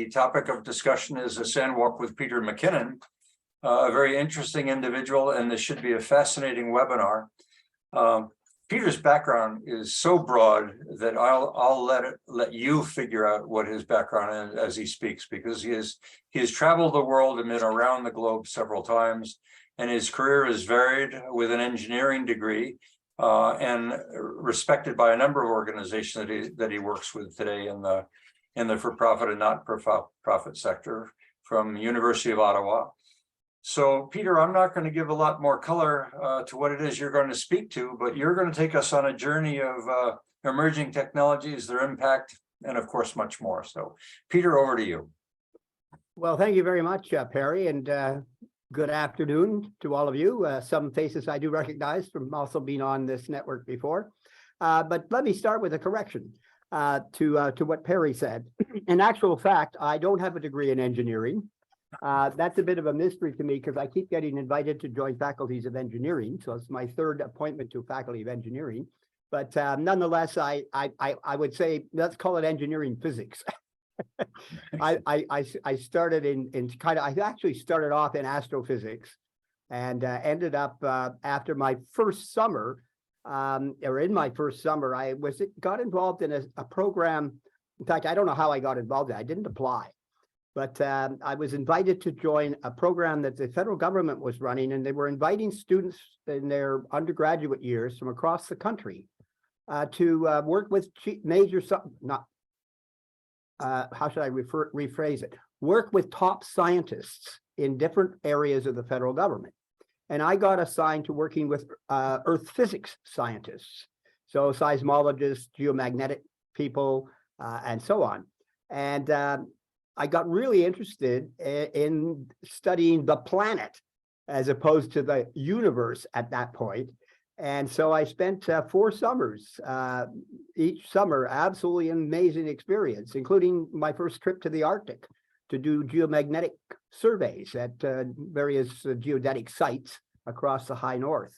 The topic of discussion is a Sandwalk with Peter MacKinnon, a very interesting individual, and this should be a fascinating webinar. Peter's background is so broad that I'll let you figure out what his background is as he speaks, because he has traveled the world and been around the globe several times, and his career is varied with an engineering degree and respected by a number of organizations that he works with today in the for-profit and not-for-profit sector, from University of Ottawa. So, Peter, I'm not going to give a lot more color to what it is you're going to speak to, but you're going to take us on a journey of emerging technologies, their impact, and of course, much more. So, Peter, over to you. Well, thank you very much, Perry, and good afternoon to all of you. Some faces I do recognize from also being on this network before. But let me start with a correction to what Perry said. In actual fact, I don't have a degree in engineering. That's a bit of a mystery to me because I keep getting invited to join faculties of engineering. So it's my third appointment to faculty of engineering. But nonetheless, I would say, let's call it engineering physics. I started I actually started off in astrophysics and ended up after my first summer, in my first summer, I got involved in a program. In fact, I don't know how I got involved in it. I didn't apply. But I was invited to join a program that the federal government was running, and they were inviting students in their undergraduate years from across the country to work with major, how should I rephrase it? Work with top scientists in different areas of the federal government. And I got assigned to working with earth physics scientists, so seismologists, geomagnetic people, and so on. And I got really interested in studying the planet as opposed to the universe at that point. And so I spent 4 summers, each summer, absolutely amazing experience, including my first trip to the Arctic to do geomagnetic surveys at various geodetic sites across the high north.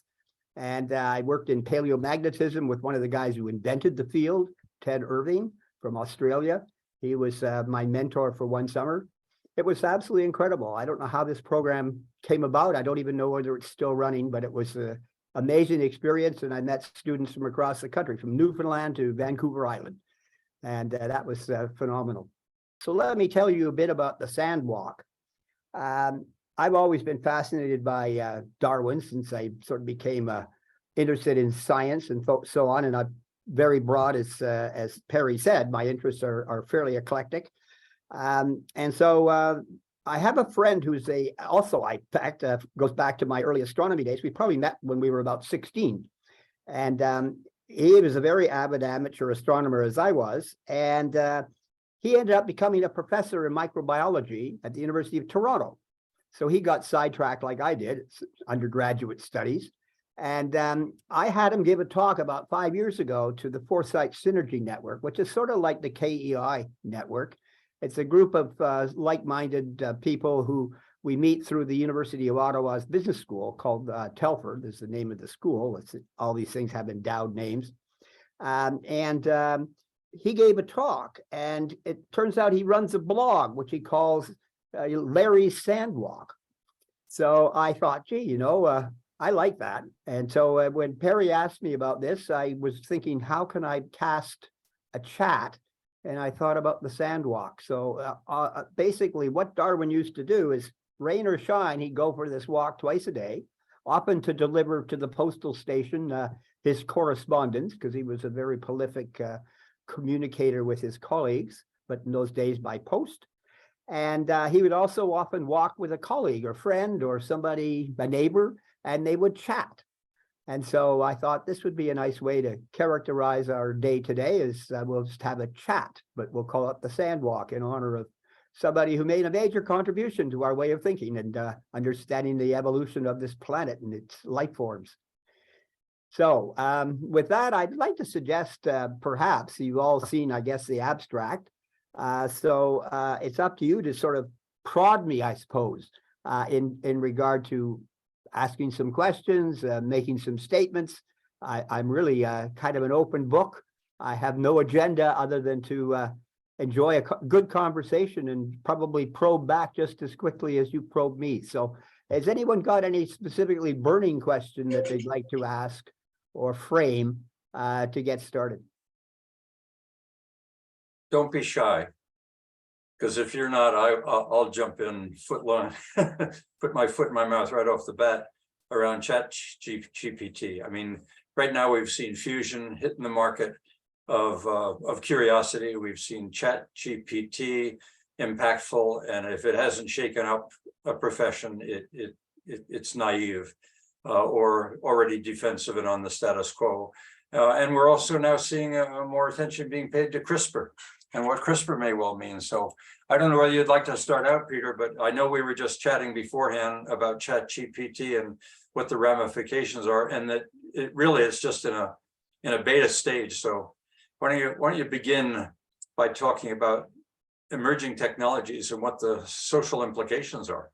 And I worked in paleomagnetism with one of the guys who invented the field, Ted Irving from Australia. He was my mentor for 1 summer. It was absolutely incredible. I don't know how this program came about. I don't even know whether it's still running, but it was an amazing experience. And I met students from across the country, from Newfoundland to Vancouver Island. And that was phenomenal. So let me tell you a bit about the Sandwalk. I've always been fascinated by Darwin since I sort of became interested in science and so on. And I've very broad, as Perry said, my interests are fairly eclectic. And so I have a friend who's also, in fact, goes back to my early astronomy days. We probably met when we were about 16. And he was a very avid amateur astronomer, as I was. And he ended up becoming a professor in microbiology at the University of Toronto. So he got sidetracked like I did, undergraduate studies. And I had him give a talk about 5 years ago to the Foresight Synergy Network, which is sort of like the KEI network. It's a group of like-minded people who we meet through the University of Ottawa's business school called Telford is the name of the school. All these things have endowed names. He gave a talk, and it turns out he runs a blog, which he calls Larry's Sandwalk. So I thought, gee, I like that. And so when Perry asked me about this, I was thinking, how can I cast a chat? And I thought about the Sandwalk. So basically what Darwin used to do is, rain or shine, he'd go for this walk twice a day, often to deliver to the postal station his correspondence, because he was a very prolific communicator with his colleagues, but in those days by post. And he would also often walk with a colleague or friend or somebody, a neighbor, and they would chat. And so I thought this would be a nice way to characterize our day today is we'll just have a chat, but we'll call it the Sandwalk in honor of somebody who made a major contribution to our way of thinking and understanding the evolution of this planet and its life forms. So with that, I'd like to suggest perhaps you've all seen, I guess, the abstract. So it's up to you to sort of prod me, I suppose, in regard to asking some questions, making some statements. I'm really kind of an open book. I have no agenda other than to enjoy a good conversation and probably probe back just as quickly as you probe me. So has anyone got any specifically burning question that they'd like to ask or frame to get started? Don't be shy. Because if you're not, I'll jump in foot long, put my foot in my mouth right off the bat around GPT. I mean, right now we've seen Fusion hitting the market of curiosity. We've seen GPT impactful, and if it hasn't shaken up a profession, it's naive or already defensive and on the status quo. And we're also now seeing more attention being paid to CRISPR and what CRISPR may well mean. So I don't know whether you'd like to start out, Peter, but I know we were just chatting beforehand about ChatGPT and what the ramifications are, and that it really is just in a beta stage. So why don't you begin by talking about emerging technologies and what the social implications are?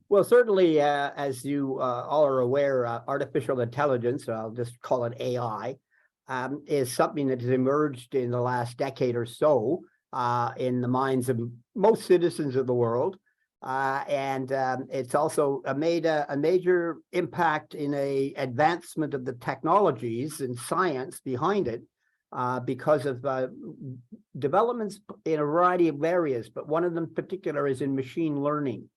Well, certainly, as you all are aware, artificial intelligence, I'll just call it AI, is something that has emerged in the last decade or so in the minds of most citizens of the world. And it's also made a major impact in a advancement of the technologies and science behind it because of developments in a variety of areas, but one of them in particular is in machine learning.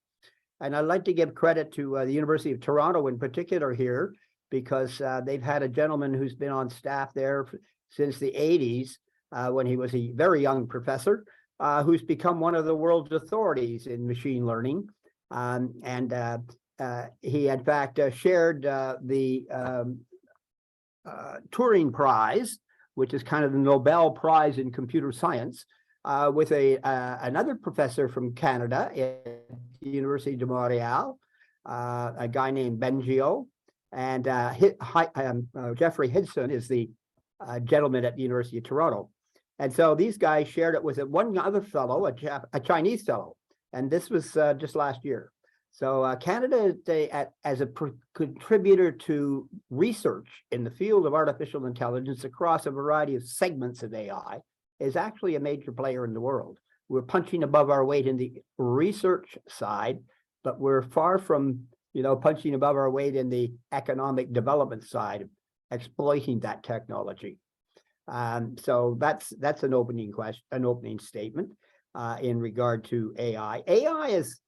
And I'd like to give credit to the University of Toronto in particular here, because they've had a gentleman who's been on staff there since the 80s when he was a very young professor, who's become one of the world's authorities in machine learning. He, in fact, shared the Turing Prize, which is kind of the Nobel Prize in computer science, with another professor from Canada at the University de Montreal, a guy named Bengio, and Jeffrey Hidson is the gentleman at the University of Toronto. And so these guys shared it with one other fellow, a Chinese fellow, and this was just last year. So Canada, as a contributor to research in the field of artificial intelligence across a variety of segments of AI, is actually a major player in the world. We're punching above our weight in the research side, but we're far from, punching above our weight in the economic development side of exploiting that technology. So that's an opening question, an opening statement in regard to AI. AI is,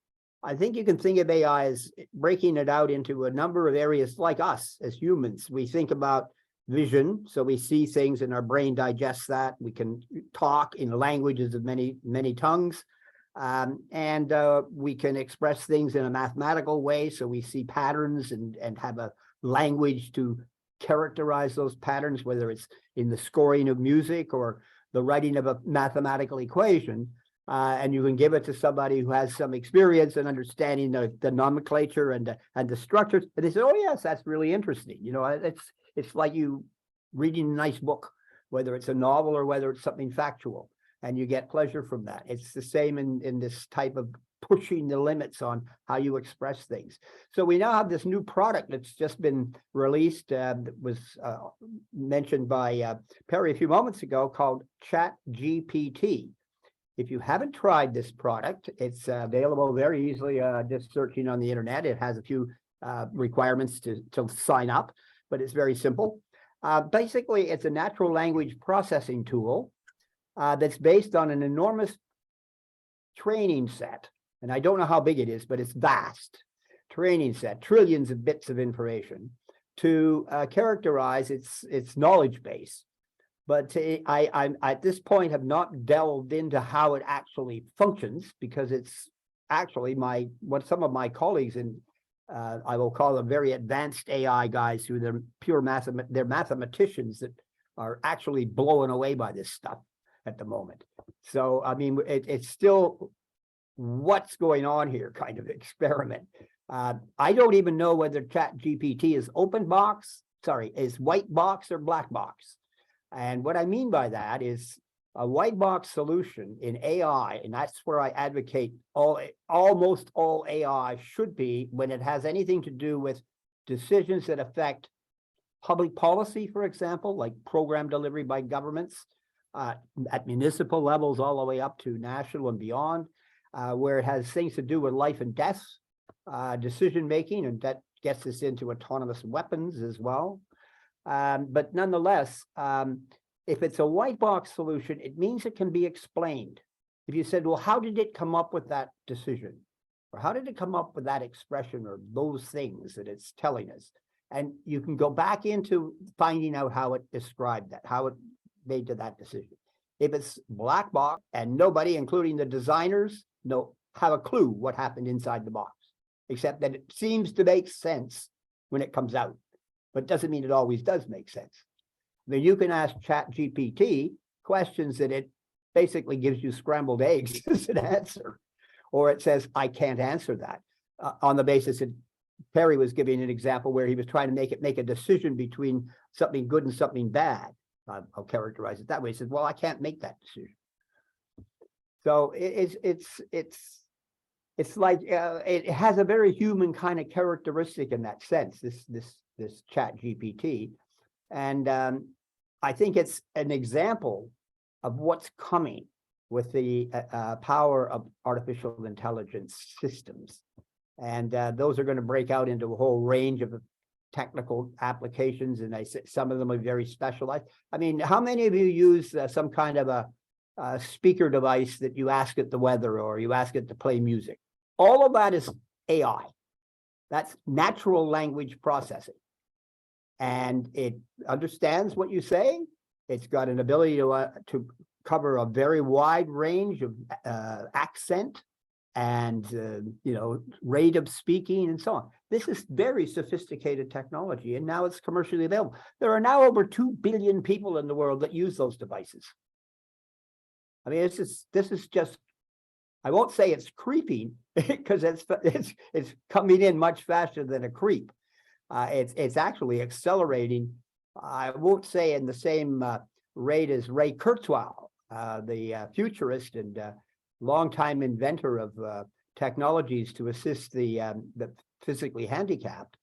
I think you can think of AI as breaking it out into a number of areas like us as humans. We think about vision, so we see things and our brain digests that. We can talk in languages of many, many tongues. And we can express things in a mathematical way, so we see patterns and have a language to characterize those patterns, whether it's in the scoring of music or the writing of a mathematical equation. And you can give it to somebody who has some experience and understanding the nomenclature and the structures, and they say, "Oh yes, that's really interesting." It's like you reading a nice book, whether it's a novel or whether it's something factual, and you get pleasure from that. It's the same in this type of pushing the limits on how you express things. So we now have this new product that's just been released, that was mentioned by Perry a few moments ago, called ChatGPT. If you haven't tried this product, it's available very easily, just searching on the internet. It has a few requirements to sign up, but it's very simple. Basically, it's a natural language processing tool that's based on an enormous training set. And I don't know how big it is, but it's vast. Training set, trillions of bits of information to characterize its knowledge base. But I at this point have not delved into how it actually functions, because it's actually what some of my colleagues in I will call them very advanced AI guys, who they're pure they're mathematicians that are actually blown away by this stuff at the moment. So I mean, it's still what's going on here kind of experiment. I don't even know whether ChatGPT is is white box or black box. And what I mean by that is a white box solution in AI, and that's where I advocate almost all AI should be when it has anything to do with decisions that affect public policy, for example, like program delivery by governments, at municipal levels all the way up to national and beyond, where it has things to do with life and death, decision making, and that gets us into autonomous weapons as well. But nonetheless, if it's a white box solution, it means it can be explained. If you said, well, how did it come up with that decision? Or how did it come up with that expression or those things that it's telling us? And you can go back into finding out how it described that, how it made to that decision. If it's black box and nobody, including the designers, have a clue what happened inside the box, except that it seems to make sense when it comes out, but doesn't mean it always does make sense. Then you can ask ChatGPT questions that it basically gives you scrambled eggs as an answer, or it says, I can't answer that, on the basis that Perry was giving an example where he was trying to make a decision between something good and something bad. I'll characterize it that way. He says, well, I can't make that decision. So it's like it has a very human kind of characteristic in that sense, this ChatGPT. And I think it's an example of what's coming with the power of artificial intelligence systems. And those are going to break out into a whole range of technical applications. And some of them are very specialized. I mean, how many of you use some kind of a speaker device that you ask it the weather or you ask it to play music? All of that is AI. That's natural language processing. And it understands what you say. It's got an ability to cover a very wide range of accent and rate of speaking and so on. This is very sophisticated technology, and now it's commercially available. There are now over 2 billion people in the world that use those devices. I mean, this is just, I won't say it's creeping because it's coming in much faster than a creep. It's actually accelerating. I won't say in the same rate as Ray Kurzweil, the futurist and longtime inventor of technologies to assist the physically handicapped.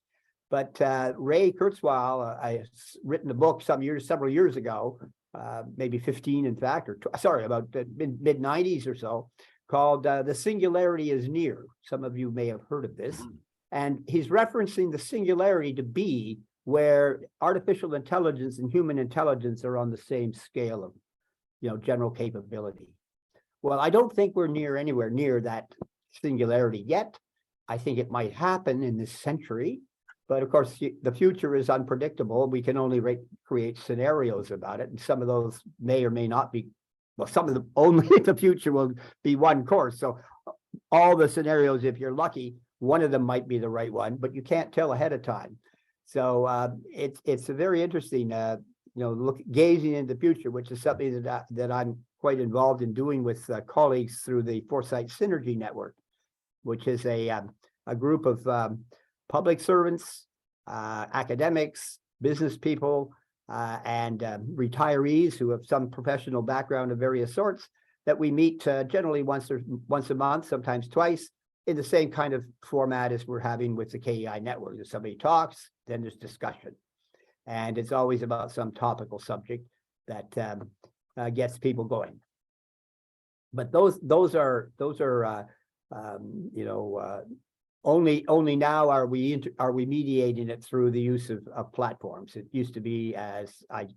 But Ray Kurzweil, I written a book several years ago, maybe 15 in fact, or sorry, about the mid 90s or so, called The Singularity is Near. Some of you may have heard of this. And he's referencing the singularity to be where artificial intelligence and human intelligence are on the same scale of, general capability. Well, I don't think we're anywhere near that singularity yet. I think it might happen in this century, but of course the future is unpredictable. We can only create scenarios about it, and some of those may or may not be. Well, some of them only the future will be one course. So all the scenarios, if you're lucky, one of them might be the right one, but you can't tell ahead of time. So it's a very interesting, gazing into the future, which is something that I'm quite involved in doing with colleagues through the Foresight Synergy Network, which is a group of public servants, academics, business people, and retirees who have some professional background of various sorts that we meet generally once a month, sometimes twice, in the same kind of format as we're having with the KEI network. If somebody talks, then there's discussion. And it's always about some topical subject that gets people going. But those are only now are we mediating it through the use of platforms. It used to be, as I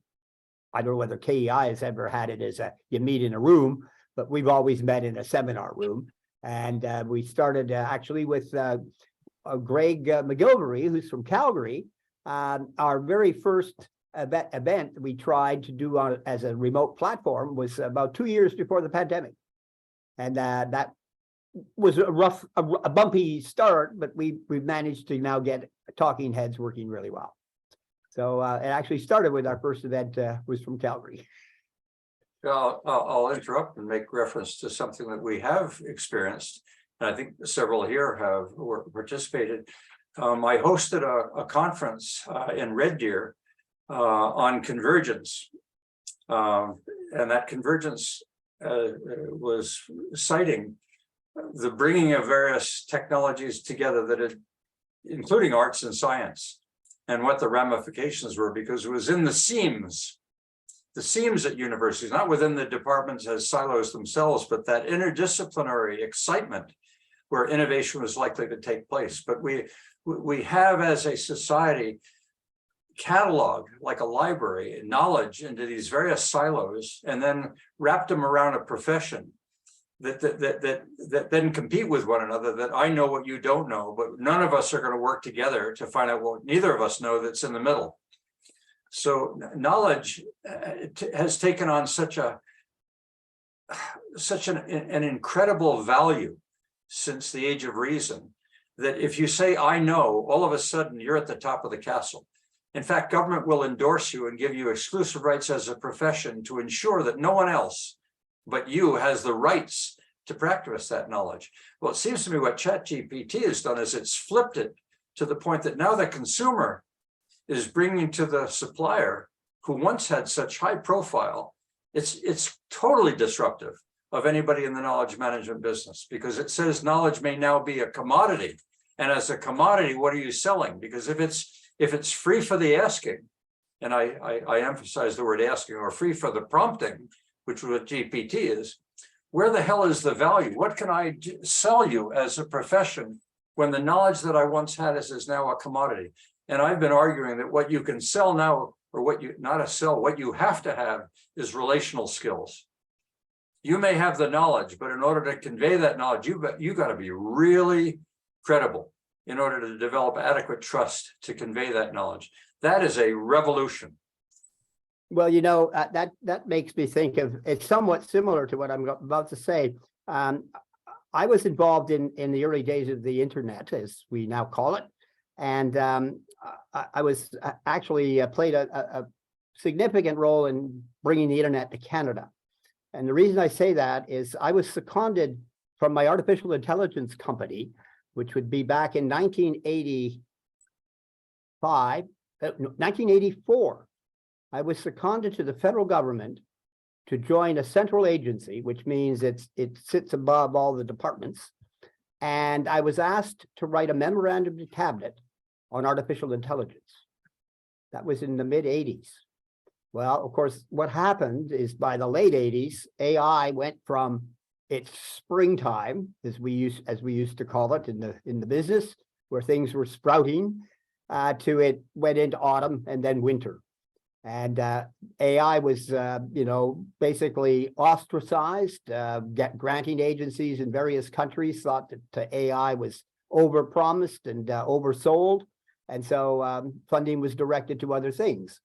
don't know whether KEI has ever had it as you meet in a room, but we've always met in a seminar room. And we started actually with Greg McGilvery, who's from Calgary. Our very first event we tried to do as a remote platform was about 2 years before the pandemic. And that was a bumpy start, but we've managed to now get talking heads working really well. So it actually started with our first event was from Calgary. I'll interrupt and make reference to something that we have experienced, and I think several here have participated. I hosted a conference in Red Deer on convergence, and that convergence was citing the bringing of various technologies together that including arts and science, and what the ramifications were, because it was in the seams the seams at universities, not within the departments as silos themselves, but that interdisciplinary excitement where innovation was likely to take place. But we have, as a society, cataloged like a library knowledge into these various silos, and then wrapped them around a profession that then compete with one another, that I know what you don't know, but none of us are going to work together to find out what neither of us know that's in the middle. So knowledge has taken on such an incredible value since the age of reason, that if you say, I know, all of a sudden you're at the top of the castle. In fact, government will endorse you and give you exclusive rights as a profession to ensure that no one else but you has the rights to practice that knowledge. Well, it seems to me what ChatGPT has done is it's flipped it to the point that now the consumer is bringing to the supplier, who once had such high profile, it's totally disruptive of anybody in the knowledge management business, because it says knowledge may now be a commodity. And as a commodity, what are you selling? Because if it's free for the asking, and I emphasize the word asking, or free for the prompting, which is what GPT is, where the hell is the value? What can I sell you as a profession when the knowledge that I once had is now a commodity? And I've been arguing that what you can sell now, or what you have to have is relational skills. You may have the knowledge, but in order to convey that knowledge, you got to be really credible in order to develop adequate trust to convey that knowledge. That is a revolution. Well, that makes me think of, it's somewhat similar to what I'm about to say. I was involved in the early days of the internet, as we now call it. And I was actually played a significant role in bringing the internet to Canada. And the reason I say that is I was seconded from my artificial intelligence company, which would be back in 1984. I was seconded to the federal government to join a central agency, which means it sits above all the departments. And I was asked to write a memorandum to cabinet on artificial intelligence. That was in the mid 80s. Well, of course, what happened is by the late 80s, AI went from its springtime, as we used to call it in the business, where things were sprouting, to it went into autumn and then winter. And AI was, basically ostracized. Granting agencies in various countries thought that AI was overpromised and oversold, and so funding was directed to other things.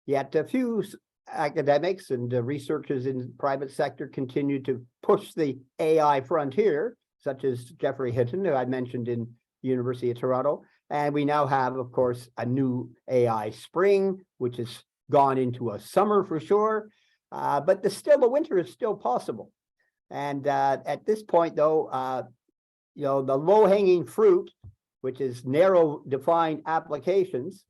Yet a few academics and researchers in the private sector continued to push the AI frontier, such as Jeffrey Hinton, who I mentioned in University of Toronto. And we now have, of course, a new AI spring, which has gone into a summer for sure, but the winter is still possible. And at this point, though, the low-hanging fruit, which is narrow defined applications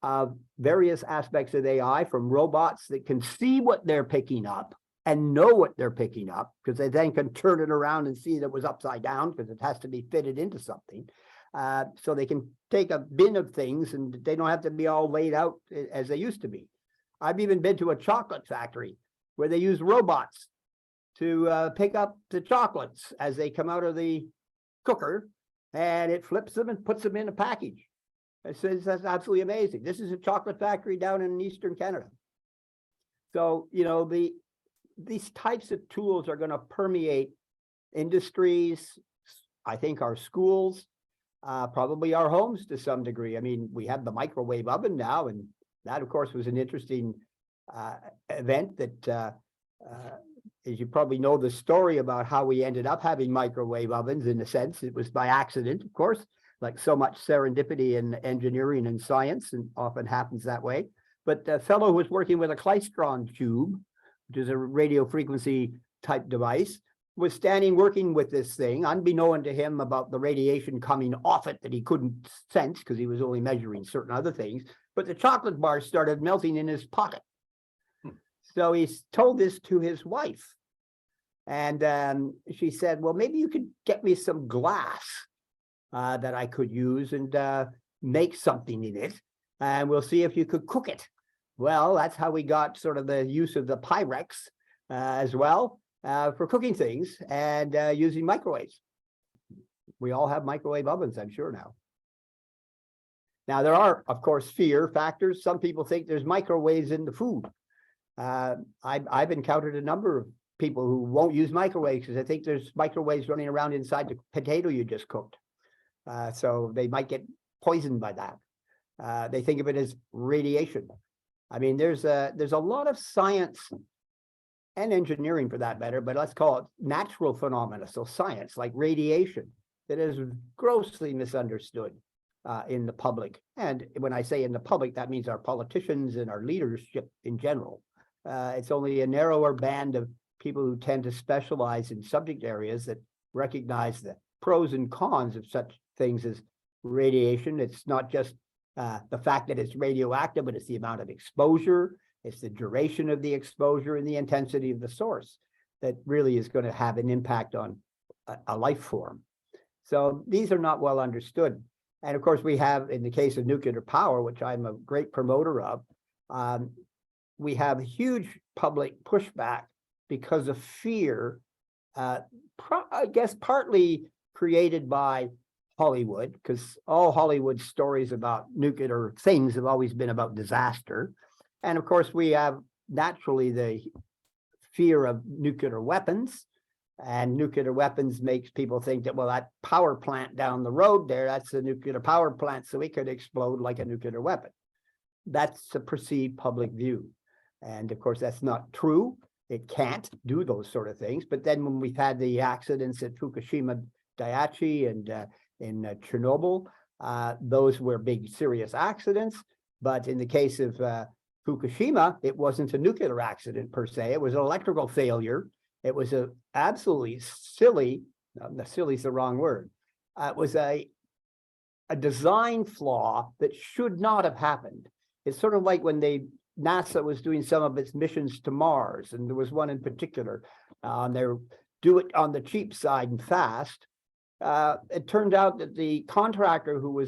of various aspects of AI, from robots that can see what they're picking up and know what they're picking up, because they then can turn it around and see that it was upside down because it has to be fitted into something. So they can take a bin of things and they don't have to be all laid out as they used to be. I've even been to a chocolate factory where they use robots to pick up the chocolates as they come out of the cooker, and it flips them and puts them in a package. It says that's absolutely amazing. This is a chocolate factory down in Eastern Canada. So, these types of tools are going to permeate industries, I think our schools, probably our homes to some degree. I mean, we have the microwave oven now, and that, of course, was an interesting event that, as you probably know the story about how we ended up having microwave ovens. In a sense, it was by accident, of course, like so much serendipity in engineering and science, and often happens that way. But a fellow who was working with a klystron tube, which is a radio frequency type device, was standing working with this thing, unbeknown to him about the radiation coming off it that he couldn't sense because he was only measuring certain other things. But the chocolate bars started melting in his pocket. So he told this to his wife. And she said, well, maybe you could get me some glass that I could use and make something in it. And we'll see if you could cook it. Well, that's how we got sort of the use of the Pyrex as well for cooking things and using microwaves. We all have microwave ovens, I'm sure now. Now, there are, of course, fear factors. Some people think there's microwaves in the food. I've encountered a number of people who won't use microwaves because they think there's microwaves running around inside the potato you just cooked. So they might get poisoned by that. They think of it as radiation. I mean, there's a lot of science and engineering for that matter, but let's call it natural phenomena. So science, like radiation, that is grossly misunderstood in the public. And when I say in the public, that means our politicians and our leadership in general. It's only a narrower band of people who tend to specialize in subject areas that recognize the pros and cons of such things as radiation. It's not just the fact that it's radioactive, but it's the amount of exposure, it's the duration of the exposure and the intensity of the source that really is going to have an impact on a life form. So these are not well understood. And of course, we have, in the case of nuclear power, which I'm a great promoter of, we have huge public pushback because of fear, I guess partly created by Hollywood, because all Hollywood stories about nuclear things have always been about disaster. And of course, we have naturally the fear of nuclear weapons. And nuclear weapons makes people think that, well, that power plant down the road there, that's a nuclear power plant, so it could explode like a nuclear weapon. That's a perceived public view. And of course, that's not true. It can't do those sort of things. But then when we've had the accidents at Fukushima Daiichi and in Chernobyl, those were big, serious accidents. But in the case of Fukushima, it wasn't a nuclear accident per se. It was an electrical failure. It was a absolutely silly, silly is the wrong word. It was a design flaw that should not have happened. It's sort of like when NASA was doing some of its missions to Mars, and there was one in particular, they do it on the cheap side and fast. It turned out that the contractor who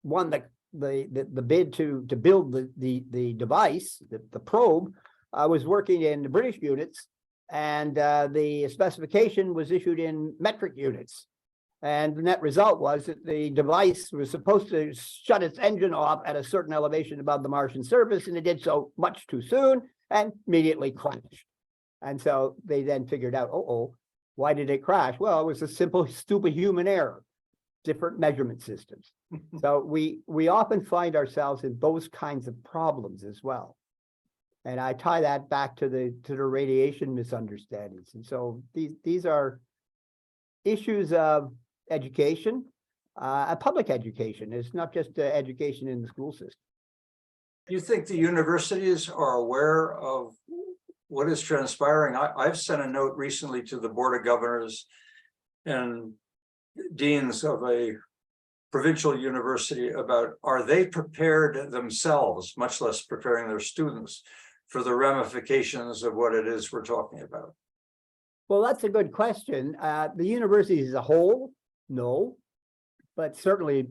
won the bid to build the device, the probe, was working in the British units, and the specification was issued in metric units. And the net result was that the device was supposed to shut its engine off at a certain elevation above the Martian surface, and it did so much too soon and immediately crashed. And so they then figured out, why did it crash? Well, it was a simple, stupid human error, different measurement systems. So we often find ourselves in those kinds of problems as well. And I tie that back to the radiation misunderstandings. And so these are issues of education, public education. It's not just education in the school system. Do you think the universities are aware of what is transpiring? I've sent a note recently to the Board of Governors and deans of a provincial university about, are they prepared themselves, much less preparing their students, for the ramifications of what it is we're talking about? Well, that's a good question. The universities as a whole, no, but certainly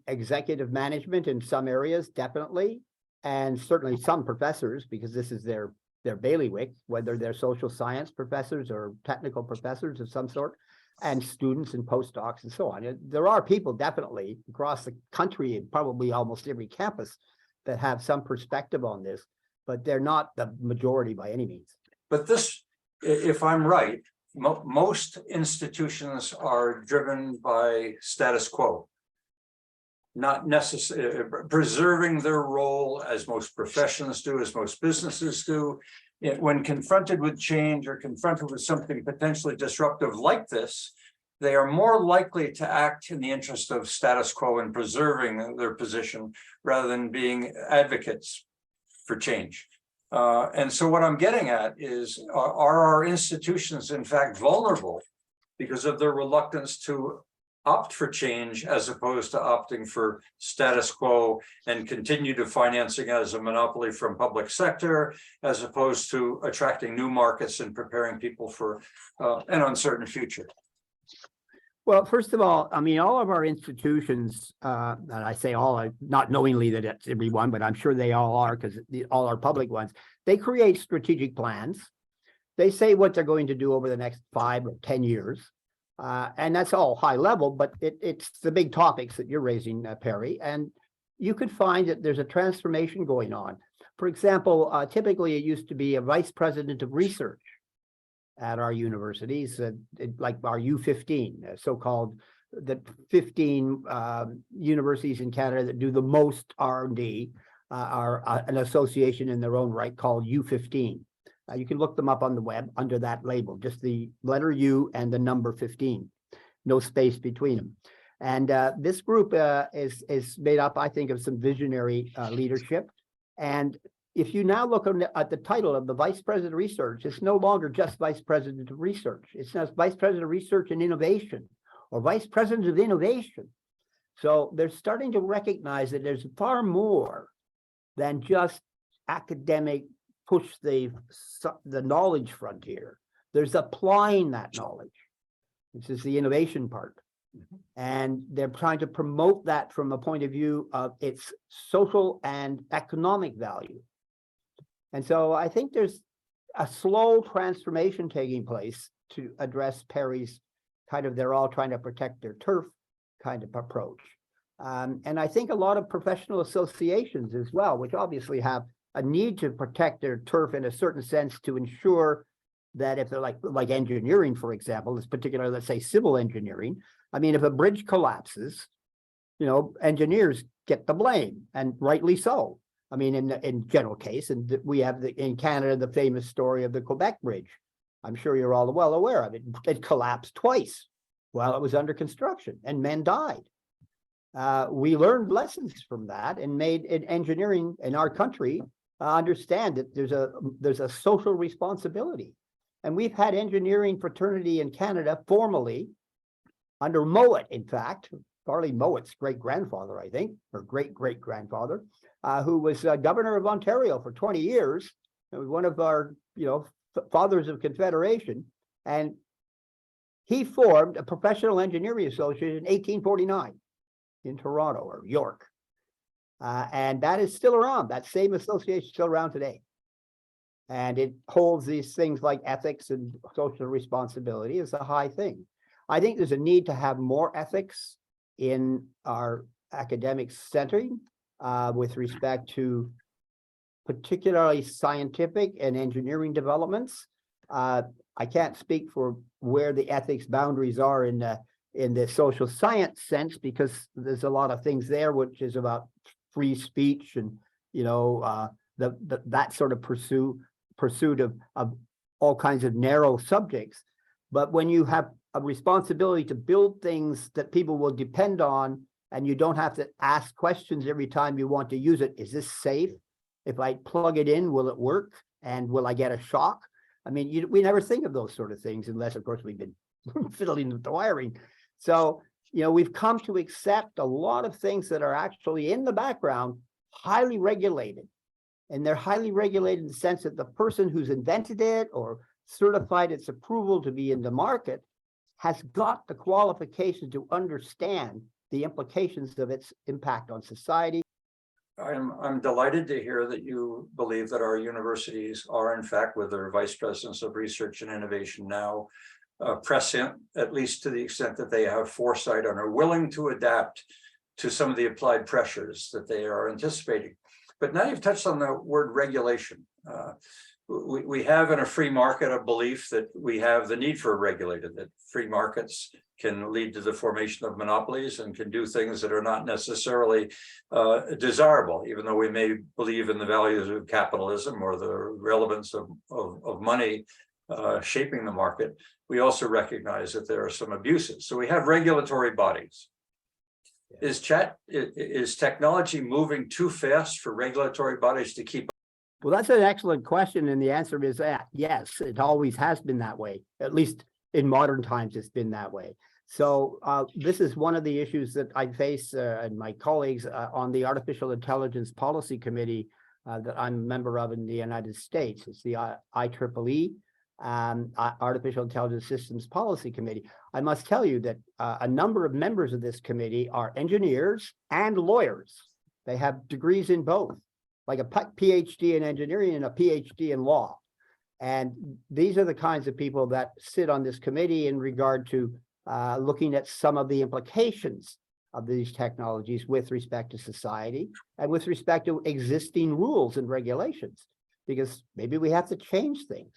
executive management in some areas, definitely, and certainly some professors, because this is their bailiwick, whether they're social science professors or technical professors of some sort, and students and postdocs and so on. There are people definitely across the country and probably almost every campus that have some perspective on this, but they're not the majority by any means. But this, if I'm right, most institutions are driven by status quo, not necessarily preserving their role, as most professions do, as most businesses do. When confronted with change or confronted with something potentially disruptive like this, they are more likely to act in the interest of status quo and preserving their position rather than being advocates for change. And so what I'm getting at is, are our institutions in fact vulnerable because of their reluctance to opt for change as opposed to opting for status quo and continue to financing as a monopoly from public sector, as opposed to attracting new markets and preparing people for an uncertain future? Well, first of all, I mean, all of our institutions, and I say all, not knowingly that it's everyone, but I'm sure they all are because all are public ones. They create strategic plans. They say what they're going to do over the next 5 or 10 years. And that's all high level, but it's the big topics that you're raising, Perry. And you could find that there's a transformation going on. For example, typically it used to be a vice president of research at our universities, like our U15, so-called the 15 universities in Canada that do the most R&D are an association in their own right called U15. You can look them up on the web under that label, just the letter U and the number 15, no space between them. And this group is made up, I think, of some visionary leadership. And if you now look at the title of the Vice President of Research, it's no longer just Vice President of Research. It's now Vice President of Research and Innovation, or Vice President of Innovation. So they're starting to recognize that there's far more than just academic push the knowledge frontier. There's applying that knowledge. This is the innovation part. And they're trying to promote that from a point of view of its social and economic value. And so I think there's a slow transformation taking place to address Perry's kind of, they're all trying to protect their turf kind of approach. And I think a lot of professional associations as well, which obviously have a need to protect their turf in a certain sense to ensure that if they're like engineering, for example, this particular, let's say civil engineering, I mean, if a bridge collapses, engineers get the blame, and rightly so. I mean, in general case, and we have in Canada, the famous story of the Quebec Bridge. I'm sure you're all well aware of it. It collapsed twice while it was under construction and men died. We learned lessons from that and made engineering in our country understand that there's a social responsibility. And we've had engineering fraternity in Canada formally under Mowat, in fact, Farley Mowat's great-grandfather, I think, or great-great-grandfather, who was governor of Ontario for 20 years. It was one of our, fathers of Confederation. And he formed a professional engineering association in 1849 in Toronto or York. And that is still around. That same association is still around today. And it holds these things like ethics and social responsibility as a high thing. I think there's a need to have more ethics in our academic setting with respect to particularly scientific and engineering developments. I can't speak for where the ethics boundaries are in the social science sense, because there's a lot of things there which is about free speech and that sort of pursuit of all kinds of narrow subjects. But when you have a responsibility to build things that people will depend on, and you don't have to ask questions every time you want to use it, is this safe? If I plug it in, will it work? And will I get a shock? I mean, we never think of those sort of things unless, of course, we've been fiddling with the wiring. So, we've come to accept a lot of things that are actually in the background, highly regulated. And they're highly regulated in the sense that the person who's invented it or certified its approval to be in the market has got the qualification to understand the implications of its impact on society. I'm delighted to hear that you believe that our universities are, in fact, with their vice presidents of research and innovation now, prescient, at least to the extent that they have foresight and are willing to adapt to some of the applied pressures that they are anticipating. But now you've touched on the word regulation. We have in a free market a belief that we have the need for a regulator, that free markets can lead to the formation of monopolies and can do things that are not necessarily desirable, even though we may believe in the values of capitalism or the relevance of money shaping the market. We also recognize that there are some abuses. So we have regulatory bodies. Is technology moving too fast for regulatory bodies to keep? Well, that's an excellent question. And the answer is that, yes, it always has been that way. At least in modern times, it's been that way. So this is one of the issues that I face and my colleagues on the Artificial Intelligence Policy Committee that I'm a member of in the United States. It's the IEEE, Artificial Intelligence Systems Policy Committee. I must tell you that a number of members of this committee are engineers and lawyers. They have degrees in both, like a PhD in engineering and a PhD in law. And these are the kinds of people that sit on this committee in regard to looking at some of the implications of these technologies with respect to society and with respect to existing rules and regulations, because maybe we have to change things.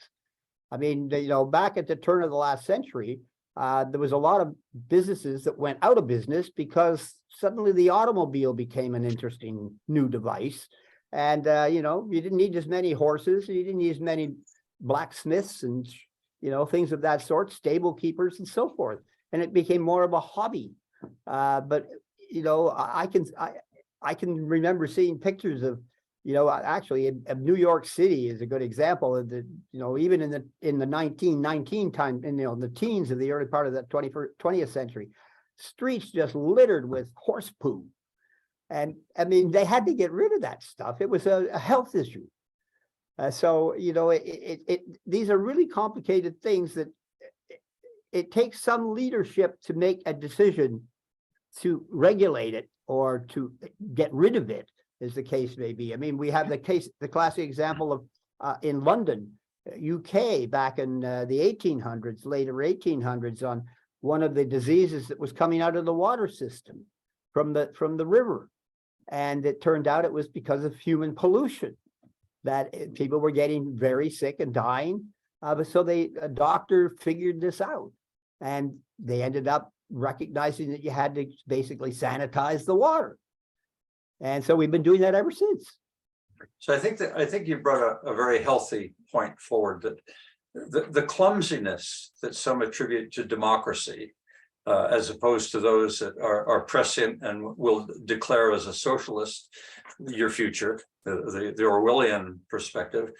I mean, back at the turn of the last century, there was a lot of businesses that went out of business because suddenly the automobile became an interesting new device. And, you didn't need as many horses, you didn't need as many blacksmiths and, things of that sort, stable keepers and so forth. And it became more of a hobby. But, I can remember seeing pictures of, actually of New York City is a good example of the, even in the 1919 time, in the teens of the early part of the 20th century, streets just littered with horse poo. And I mean, they had to get rid of that stuff. It was a health issue. So, these are really complicated things that it takes some leadership to make a decision to regulate it or to get rid of it, as the case may be. I mean, we have the classic example of in London, UK, back in the 1800s, later 1800s, on one of the diseases that was coming out of the water system from the river. And it turned out it was because of human pollution that people were getting very sick and dying. So a doctor figured this out, and they ended up recognizing that you had to basically sanitize the water. And so we've been doing that ever since. So I think you brought a very healthy point forward, that the clumsiness that some attribute to democracy, as opposed to those that are prescient and will declare as a socialist your future, the Orwellian perspective.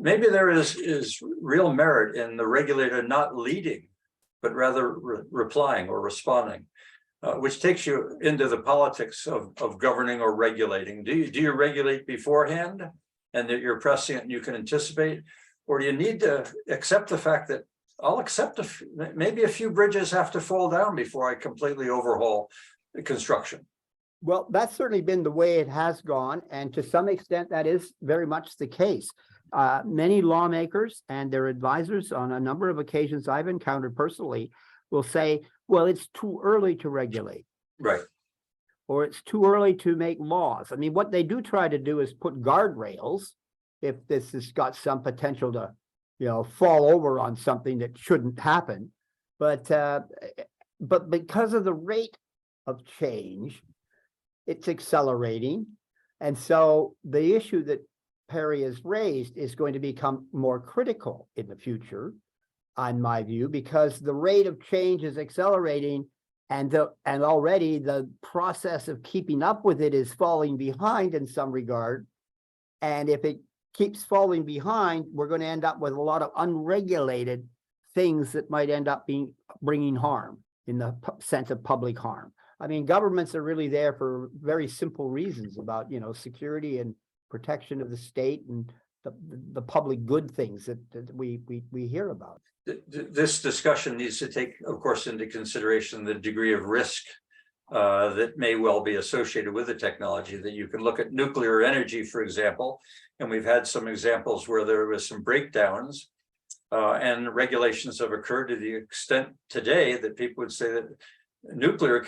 Maybe there is real merit in the regulator not leading, but rather replying or responding, which takes you into the politics of governing or regulating. Do you regulate beforehand and that you're prescient and you can anticipate, or do you need to accept the fact that I'll accept maybe a few bridges have to fall down before I completely overhaul the construction? Well, that's certainly been the way it has gone. And to some extent, that is very much the case. Many lawmakers and their advisors on a number of occasions I've encountered personally will say, well, it's too early to regulate. Right. Or it's too early to make laws. I mean, what they do try to do is put guardrails if this has got some potential to fall over on something that shouldn't happen. But because of the rate of change, it's accelerating. And so the issue that Perry has raised is going to become more critical in the future, on my view, because the rate of change is accelerating, and already the process of keeping up with it is falling behind in some regard. And if it keeps falling behind, we're going to end up with a lot of unregulated things that might end up bringing harm, in the sense of public harm. I mean, governments are really there for very simple reasons about, security and protection of the state and the public good things that we hear about. This discussion needs to take, of course, into consideration the degree of risk that may well be associated with the technology. That you can look at nuclear energy, for example, and we've had some examples where there was some breakdowns and regulations have occurred to the extent today that people would say that nuclear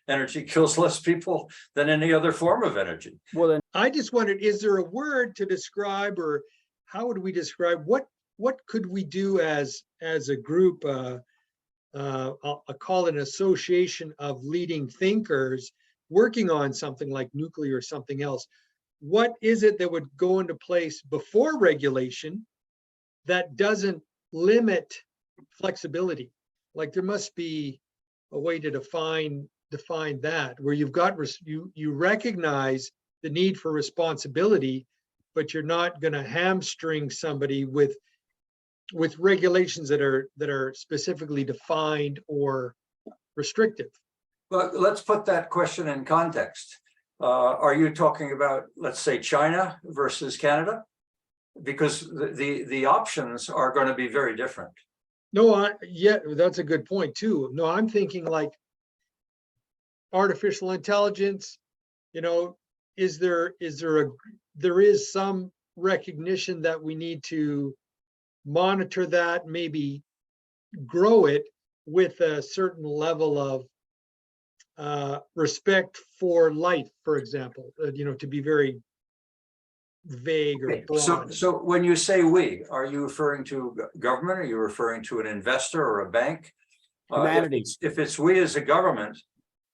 energy kills less people than any other form of energy. Well, then I just wondered, is there a word to describe, or how would we describe what could we do as a group? I'll call it an association of leading thinkers working on something like nuclear or something else. What is it that would go into place before regulation that doesn't limit flexibility? Like, there must be a way to define that, where you've got you recognize the need for responsibility, but you're not going to hamstring somebody with regulations that are specifically defined or restrictive. Well, let's put that question in context. Are you talking about, let's say, China versus Canada? Because the options are going to be very different. No, yeah, that's a good point too. No, I'm thinking like artificial intelligence, there is some recognition that we need to monitor that, maybe grow it with a certain level of respect for life, for example, to be very vague or Okay, broad. so when you say we, are you referring to government? Are you referring to an investor or a bank? Humanity. If it's we as a government,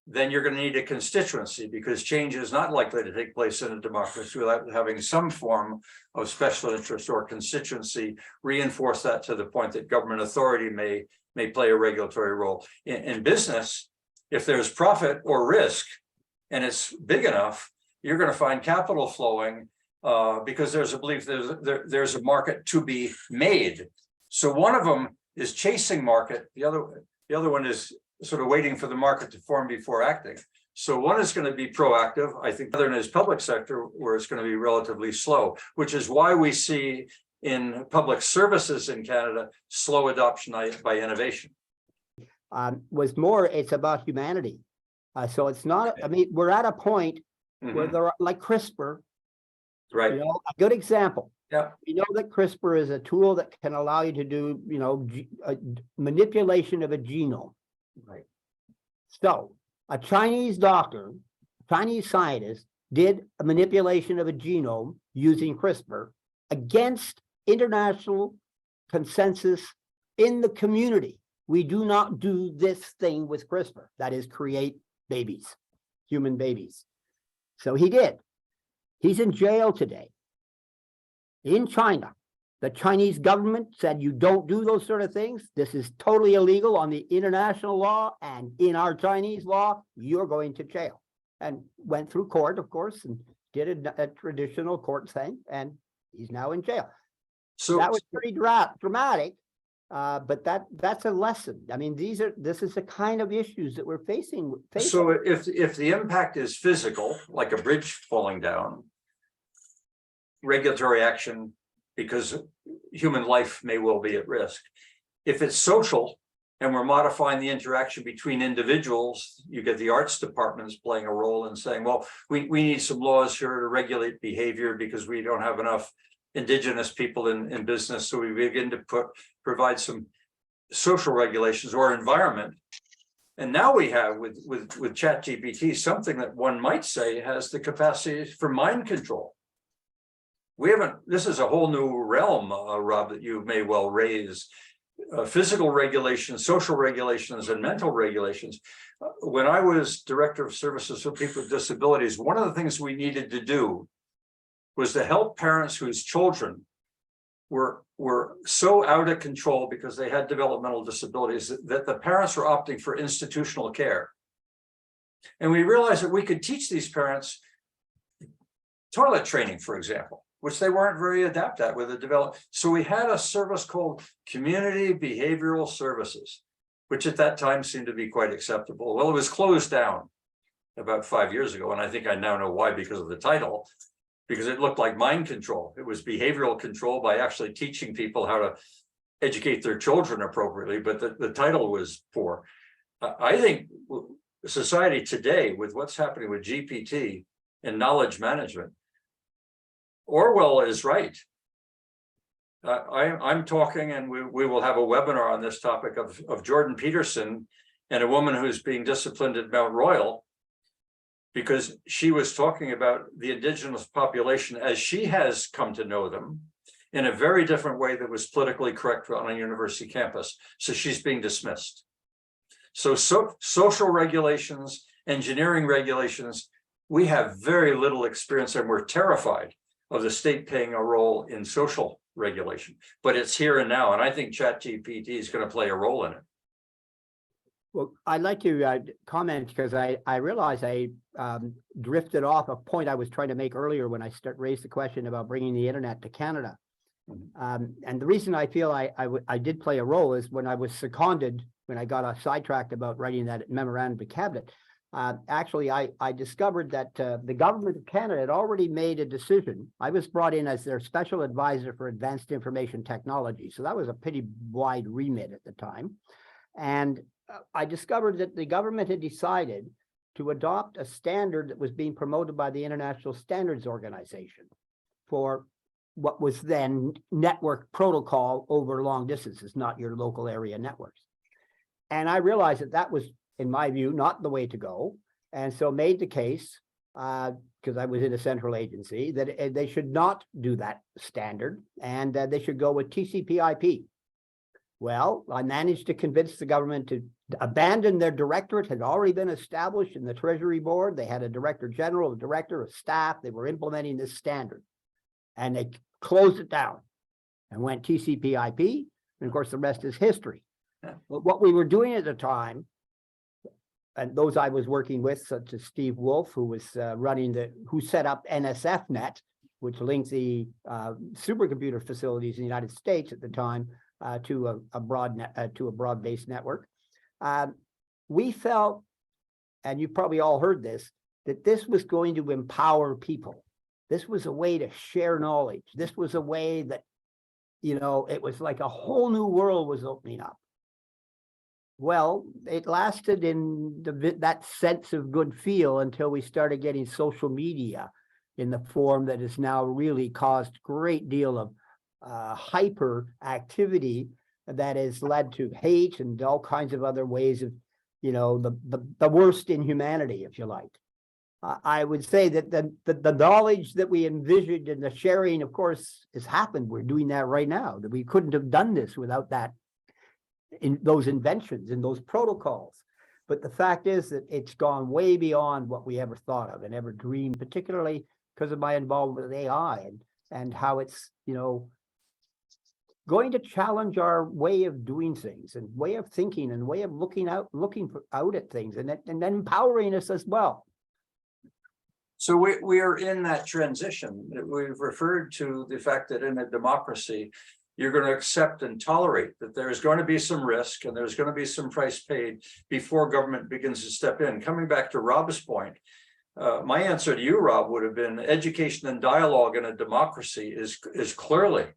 then you're going to need a constituency, because change is not likely to take place in a democracy without having some form of special interest or constituency. Reinforce that to the point that government authority may play a regulatory role. In business, if there's profit or risk and it's big enough, you're going to find capital flowing because there's a belief there's a market to be made. So one of them is chasing market. The other one is sort of waiting for the market to form before acting. So one is going to be proactive. I think the other is public sector, where it's going to be relatively slow, which is why we see in public services in Canada slow adoption by innovation. It's about humanity. So it's not, I mean, we're at a point where there are, like CRISPR, Right. a good example. Yeah. We know that CRISPR is a tool that can allow you to do, manipulation of a genome. Right. So a Chinese doctor, Chinese scientist did a manipulation of a genome using CRISPR against international consensus in the community. We do not do this thing with CRISPR, that is create babies, human babies. So he did. He's in jail today. In China, the Chinese government said, you don't do those sort of things. This is totally illegal on the international law, and in our Chinese law, you're going to jail. And went through court, of course, and did a traditional court thing, and he's now in jail. So that was pretty dramatic, but that's a lesson. I mean, this is the kind of issues that we're facing. So if the impact is physical, like a bridge falling down, regulatory action, because human life may well be at risk. If it's social and we're modifying the interaction between individuals, you get the arts departments playing a role in saying, well, we need some laws here to regulate behavior because we don't have enough Indigenous people in business. So we begin to provide some social regulations or environment. And now we have with ChatGPT something that one might say has the capacity for mind control. This is a whole new realm, Rob, that you may well raise. Physical regulations, social regulations, and mental regulations. When I was director of services for people with disabilities, one of the things we needed to do was to help parents whose children were so out of control because they had developmental disabilities that the parents were opting for institutional care. And we realized that we could teach these parents toilet training, for example, which they weren't very adept at with the development. So we had a service called Community Behavioral Services, which at that time seemed to be quite acceptable. Well, it was closed down about 5 years ago. And I think I now know why, because of the title, because it looked like mind control. It was behavioral control by actually teaching people how to educate their children appropriately, but the title was poor. I think society today, with what's happening with GPT and knowledge management, Orwell is right. I'm talking, and we will have a webinar on this topic of Jordan Peterson and a woman who's being disciplined at Mount Royal because she was talking about the Indigenous population as she has come to know them in a very different way that was politically correct on a university campus. So she's being dismissed. So social regulations, engineering regulations, we have very little experience, and we're terrified of the state playing a role in social regulation, but it's here and now. And I think ChatGPT is going to play a role in it. Well, I'd like to comment because I realize I drifted off a point I was trying to make earlier when I raised the question about bringing the internet to Canada. And the reason I feel I did play a role is when I was seconded, when I got sidetracked about writing that memorandum to cabinet, Actually, I discovered that the government of Canada had already made a decision. I was brought in as their special advisor for advanced information technology. So that was a pretty wide remit at the time. And I discovered that the government had decided to adopt a standard that was being promoted by the International Standards Organization for what was then network protocol over long distances, not your local area networks. And I realized that that was, in my view, not the way to go. And so made the case, because I was in a central agency, that they should not do that standard and they should go with TCP/IP. Well, I managed to convince the government to abandon their directorate, had already been established in the Treasury Board. They had a director general, a director of staff. They were implementing this standard and they closed it down and went TCP/IP. And of course, the rest is history. But what we were doing at the time, and those I was working with, such as Steve Wolf, who was who set up NSFNet, which linked the supercomputer facilities in the United States at the time to a broad-based network. We felt, and you probably all heard this, that this was going to empower people. This was a way to share knowledge. This was a way that, you know, it was like a whole new world was opening up. Well, it lasted in that sense of good feel until we started getting social media in the form that has now really caused a great deal of hyper activity that has led to hate and all kinds of other ways of, you know, the worst in humanity, if you like. I would say that the knowledge that we envisioned and the sharing, of course, has happened. We're doing that right now, that we couldn't have done this without that, in those inventions, in those protocols. But the fact is that it's gone way beyond what we ever thought of and ever dreamed, particularly because of my involvement with AI and how it's, you know, going to challenge our way of doing things and way of thinking and way of looking out at things and then empowering us as well. So we are in that transition. We've referred to the fact that in a democracy, you're going to accept and tolerate that there's going to be some risk and there's going to be some price paid before government begins to step in. Coming back to Rob's point, my answer to you, Rob, would have been education and dialogue in a democracy is clearly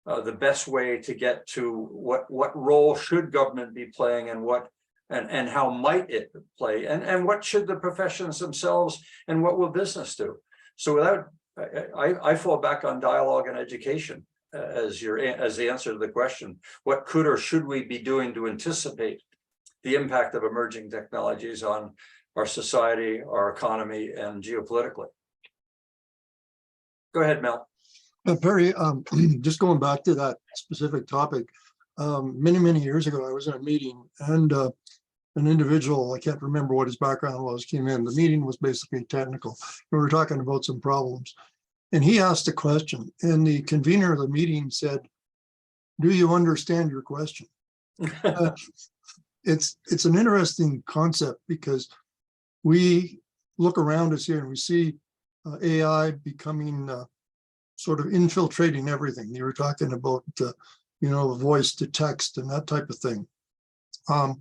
the best way to get to what role should government be playing and what and how might it play and what should the professions themselves and what will business do. So without, I fall back on dialogue and education as the answer to the question, what could or should we be doing to anticipate the impact of emerging technologies on our society, our economy, and geopolitically? Go ahead, Mel. Perry, just going back to that specific topic, many years ago, I was in a meeting and an individual, I can't remember what his background was, came in. The meeting was basically technical. We were talking about some problems. And he asked a question, and the convener of the meeting said, "Do you understand your question?" It's an interesting concept because we look around us here and we see AI becoming sort of infiltrating everything. You were talking about, you know, voice to text and that type of thing. I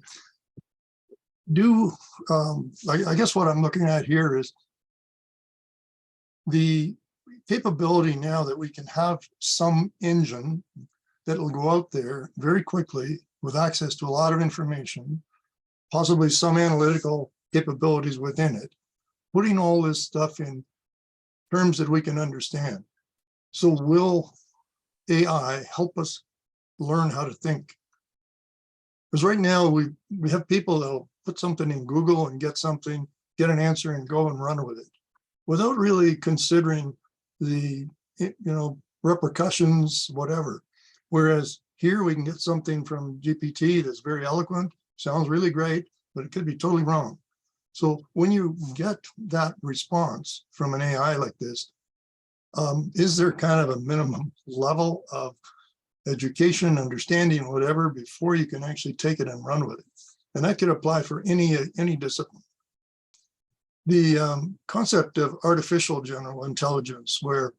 guess what I'm looking at here is the capability now that we can have some engine that will go out there very quickly with access to a lot of information, possibly some analytical capabilities within it, putting all this stuff in terms that we can understand. So will AI help us learn how to think? Because right now we have people that'll put something in Google and get an answer and go and run with it without really considering the, you know, repercussions, whatever. Whereas here we can get something from GPT that's very eloquent, sounds really great, but it could be totally wrong. So when you get that response from an AI like this, is there kind of a minimum level of education, understanding, whatever, before you can actually take it and run with it? And that could apply for any discipline. The concept of artificial general intelligence, where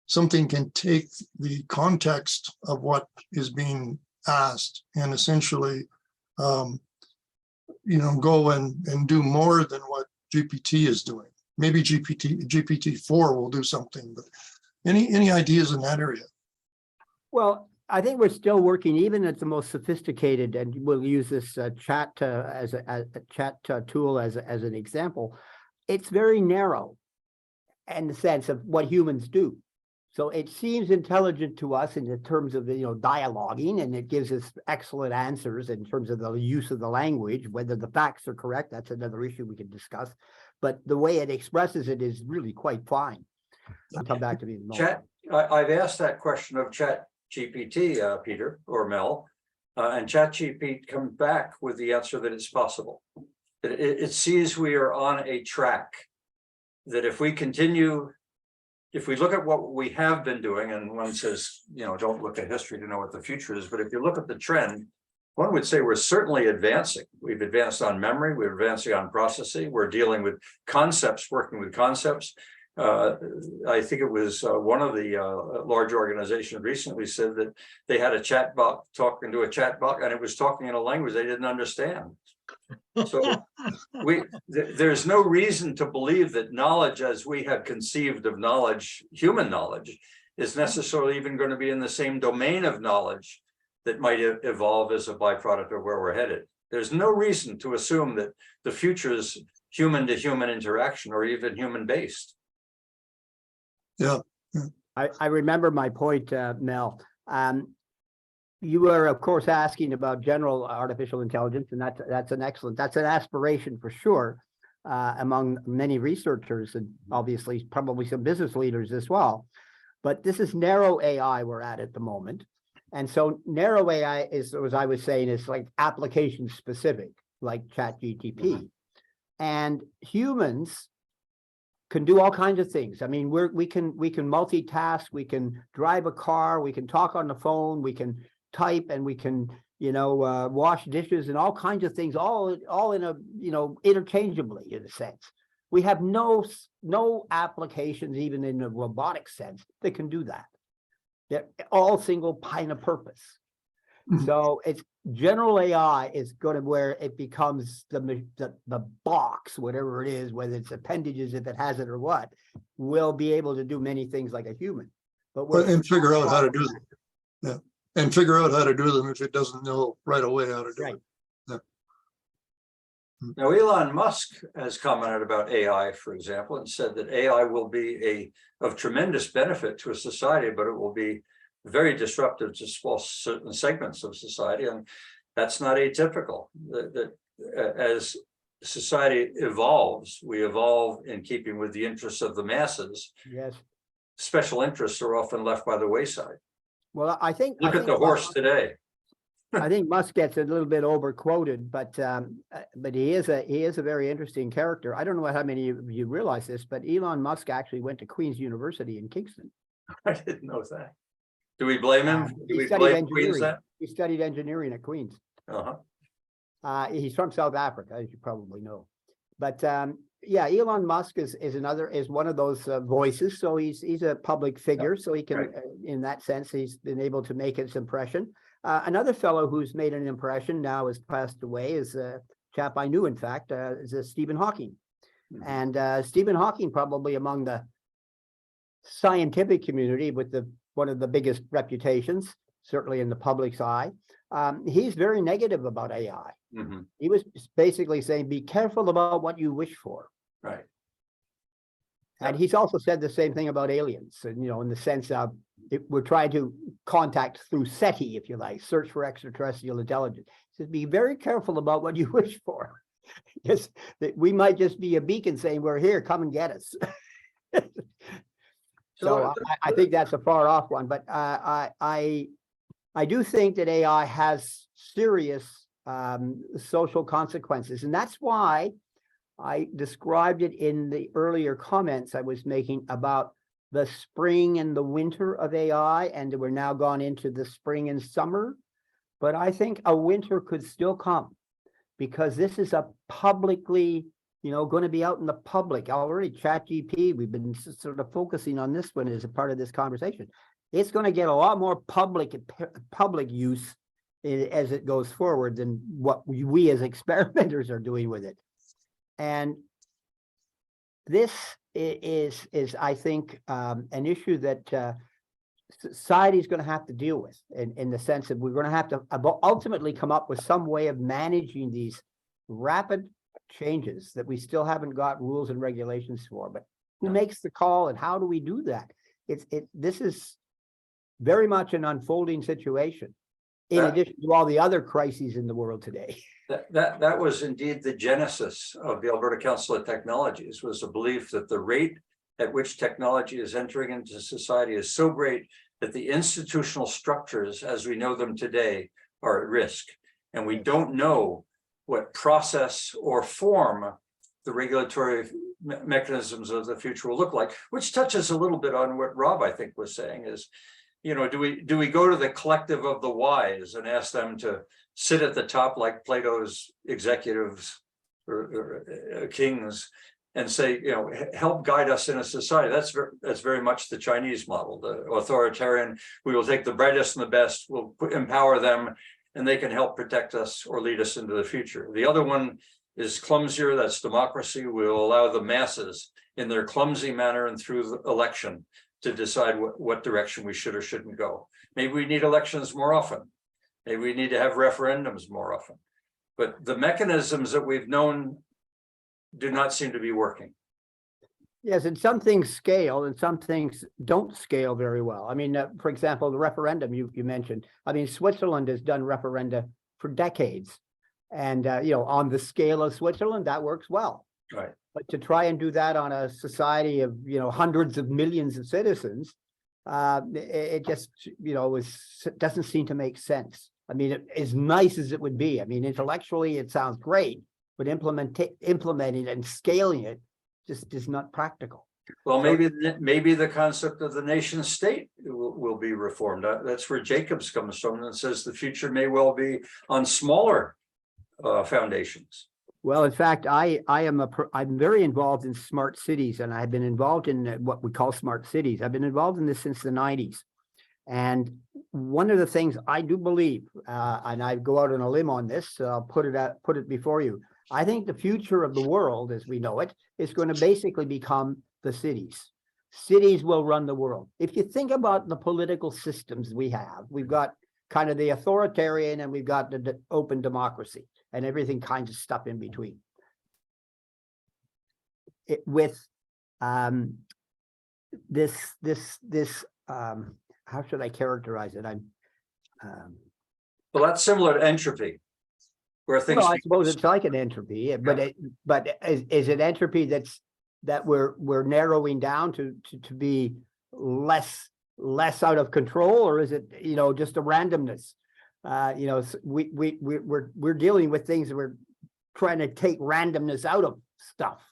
something can take the context of what is being asked and essentially go and do more than what GPT is doing. Maybe GPT-4 will do something, but any ideas in that area? Well, I think we're still working, even at the most sophisticated, and we'll use this chat as a chat tool as an example. It's very narrow in the sense of what humans do. So it seems intelligent to us in the terms of dialoguing, and it gives us excellent answers in terms of the use of the language. Whether the facts are correct, that's another issue we can discuss. But the way it expresses it is really quite fine. I'll come back to me in a moment. Chat, I've asked that question of Chat GPT, Peter or Mel, and Chat GPT comes back with the answer that it's possible. That it sees we are on a track, that if we continue, if we look at what we have been doing, and one says, don't look at history to know what the future is, but if you look at the trend, one would say we're certainly advancing. We've advanced on memory, we're advancing on processing, we're dealing with concepts, working with concepts. I think it was one of the large organizations recently said that they had a chatbot talking to a chatbot, and it was talking in a language they didn't understand. So there's no reason to believe that knowledge as we have conceived of knowledge, human knowledge, is necessarily even going to be in the same domain of knowledge that might evolve as a byproduct of where we're headed. There's no reason to assume that the future is human to human interaction or even human based. Yeah. I remember my point, Mel. You were, of course, asking about general artificial intelligence, and that's an aspiration for sure among many researchers, and obviously probably some business leaders as well. But this is narrow AI we're at the moment. And so narrow AI is, as I was saying, is like application specific, like ChatGPT. And humans can do all kinds of things. I mean, we can multitask, we can drive a car, we can talk on the phone, we can type, and we can wash dishes and all kinds of things, all in a interchangeably in a sense. We have no applications even in a robotic sense that can do that. They're all single kind of purpose. So it's general AI is going to where it becomes the box, whatever it is, whether it's appendages, if it has it or what, will be able to do many things like a human. But and figure out how to do them. Yeah. And figure out how to do them if it doesn't know right away how to do it. Yeah. Now, Elon Musk has commented about AI, for example, and said that AI will be of tremendous benefit to a society, but it will be very disruptive to certain segments of society. And that's not atypical. That as society evolves, we evolve in keeping with the interests of the masses. Yes. Special interests are often left by the wayside. Well, I think look at the horse today. I think Musk gets a little bit overquoted, but he is a very interesting character. I don't know how many of you realize this, but Elon Musk actually went to Queen's University in Kingston. I didn't know that. Do we blame him? Do we blame Queens that? He studied engineering at Queen's. He's from South Africa, as you probably know. But yeah, Elon Musk is one of those voices. So he's a public figure. So he can, in that sense, he's been able to make his impression. Another fellow who's made an impression now has passed away is a chap I knew, in fact, is Stephen Hawking. And Stephen Hawking, probably among the scientific community with one of the biggest reputations, certainly in the public's eye, he's very negative about AI. He was basically saying, be careful about what you wish for. Right. And he's also said the same thing about aliens, and in the sense of we're trying to contact through SETI, if you like, search for extraterrestrial intelligence. He says, be very careful about what you wish for. Because we might just be a beacon saying, we're here, come and get us. So I think that's a far off one, but I do think that AI has serious social consequences, and that's why I described it in the earlier comments I was making about the spring and the winter of AI, and we're now gone into the spring and summer. But I think a winter could still come, because this is a publicly, going to be out in the public already. ChatGPT, we've been sort of focusing on this one as a part of this conversation. It's going to get a lot more public use as it goes forward than what we as experimenters are doing with it. And this is I think, an issue that society is going to have to deal with, in the sense that we're going to have to ultimately come up with some way of managing these rapid changes that we still haven't got rules and regulations for. But who makes the call, and how do we do that? This is very much an unfolding situation, in addition to all the other crises in the world today. That was indeed the genesis of the Alberta Council of Technologies, was a belief that the rate at which technology is entering into society is so great that the institutional structures as we know them today are at risk. And we don't know what process or form the regulatory mechanisms of the future will look like, which touches a little bit on what Rob, I think, was saying is, do we go to the collective of the wise and ask them to sit at the top like Plato's executives or kings and say, help guide us in a society? That's very much the Chinese model, the authoritarian. We will take the brightest and the best, we'll empower them, and they can help protect us or lead us into the future. The other one is clumsier, that's democracy. We'll allow the masses in their clumsy manner and through the election to decide what direction we should or shouldn't go. Maybe we need elections more often. Maybe we need to have referendums more often. But the mechanisms that we've known do not seem to be working. Yes, and some things scale and some things don't scale very well. I mean, for example, the referendum you mentioned. I mean, Switzerland has done referenda for decades. And, on the scale of Switzerland, that works well. Right. But to try and do that on a society of, hundreds of millions of citizens, it just, doesn't seem to make sense. I mean, as nice as it would be, I mean, intellectually, it sounds great, but implementing and scaling it just is not practical. Well, maybe the concept of the nation state will be reformed. That's where Jacobs comes from, and says the future may well be on smaller foundations. Well, in fact, I'm very involved in smart cities, and I've been involved in what we call smart cities. I've been involved in this since the 90s. And one of the things I do believe, and I go out on a limb on this, so I'll put it before you. I think the future of the world as we know it is going to basically become the cities. Cities will run the world. If you think about the political systems we have, we've got kind of the authoritarian and we've got the open democracy and everything kinds of stuff in between. This how should I characterize it? Well, that's similar to entropy, where things. Well, I suppose it's like an entropy, but is it entropy that we're narrowing down to be less out of control, or is it just a randomness? We're dealing with things that we're trying to take randomness out of stuff.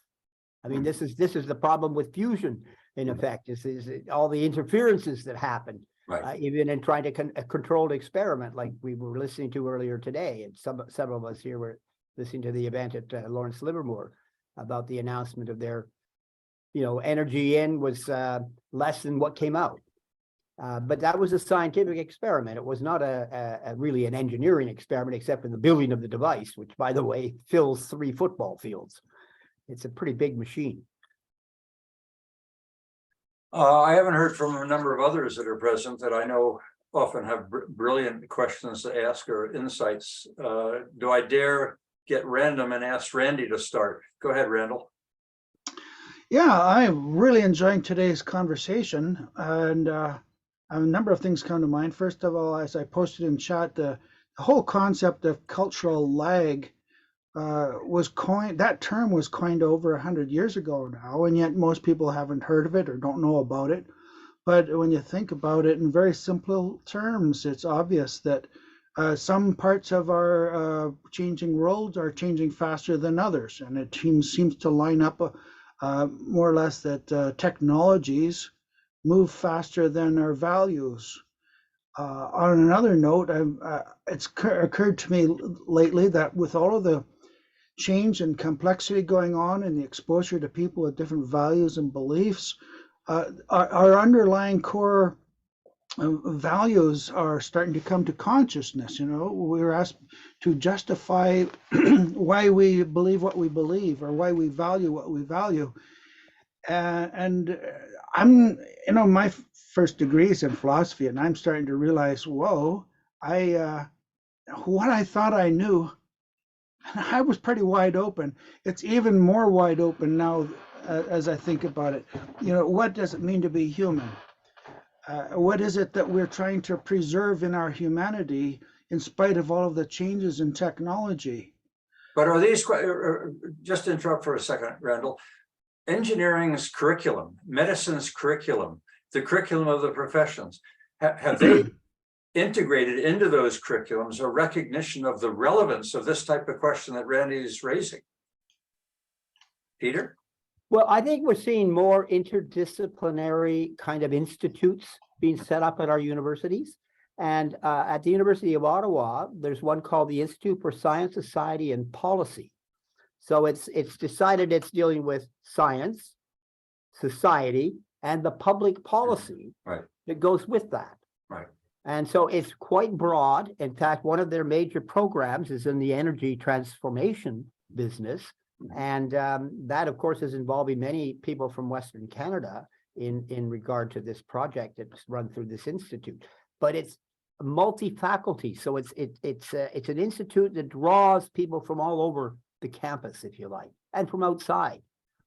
I mean, this is the problem with fusion. In effect, is all the interferences that happen, right. Even in trying to a controlled experiment, like we were listening to earlier today, and several of us here were listening to the event at Lawrence Livermore about the announcement of their, energy in was less than what came out. But that was a scientific experiment. It was not a really an engineering experiment, except in the building of the device, which, by the way, fills 3 football fields. It's a pretty big machine. I haven't heard from a number of others that are present that I know often have brilliant questions to ask or insights. Do I dare get random and ask Randy to start? Go ahead, Randall. Yeah, I'm really enjoying today's conversation, and a number of things come to mind. First of all, as I posted in chat, the whole concept of cultural lag that term was coined over 100 years ago now, and yet most people haven't heard of it or don't know about it. But when you think about it in very simple terms, it's obvious that some parts of our changing world are changing faster than others, and it seems to line up more or less that technologies move faster than our values. On another note, it's occurred to me lately that with all of the change and complexity going on and the exposure to people with different values and beliefs, our underlying core values are starting to come to consciousness. You know, we're asked to justify why we believe what we believe or why we value what we value. And I'm, you know, my first degree is in philosophy, and I'm starting to realize, whoa, what I thought I knew, I was pretty wide open. It's even more wide open now as I think about it. You know, what does it mean to be human? What is it that we're trying to preserve in our humanity in spite of all of the changes in technology? But are these, just to interrupt for a second, Randall, engineering's curriculum, medicine's curriculum, the curriculum of the professions, have they integrated into those curriculums a recognition of the relevance of this type of question that Randy is raising? Peter? Well, I think we're seeing more interdisciplinary kind of institutes being set up at our universities. And at the University of Ottawa, there's one called the Institute for Science, Society, and Policy. So it's decided it's dealing with science, society, and the public policy that goes with that. Right. And so it's quite broad. In fact, one of their major programs is in the energy transformation business. And that, of course, is involving many people from Western Canada in regard to this project that's run through this institute. But it's multi-faculty, so it's an institute that draws people from all over the campus, if you like, and from outside,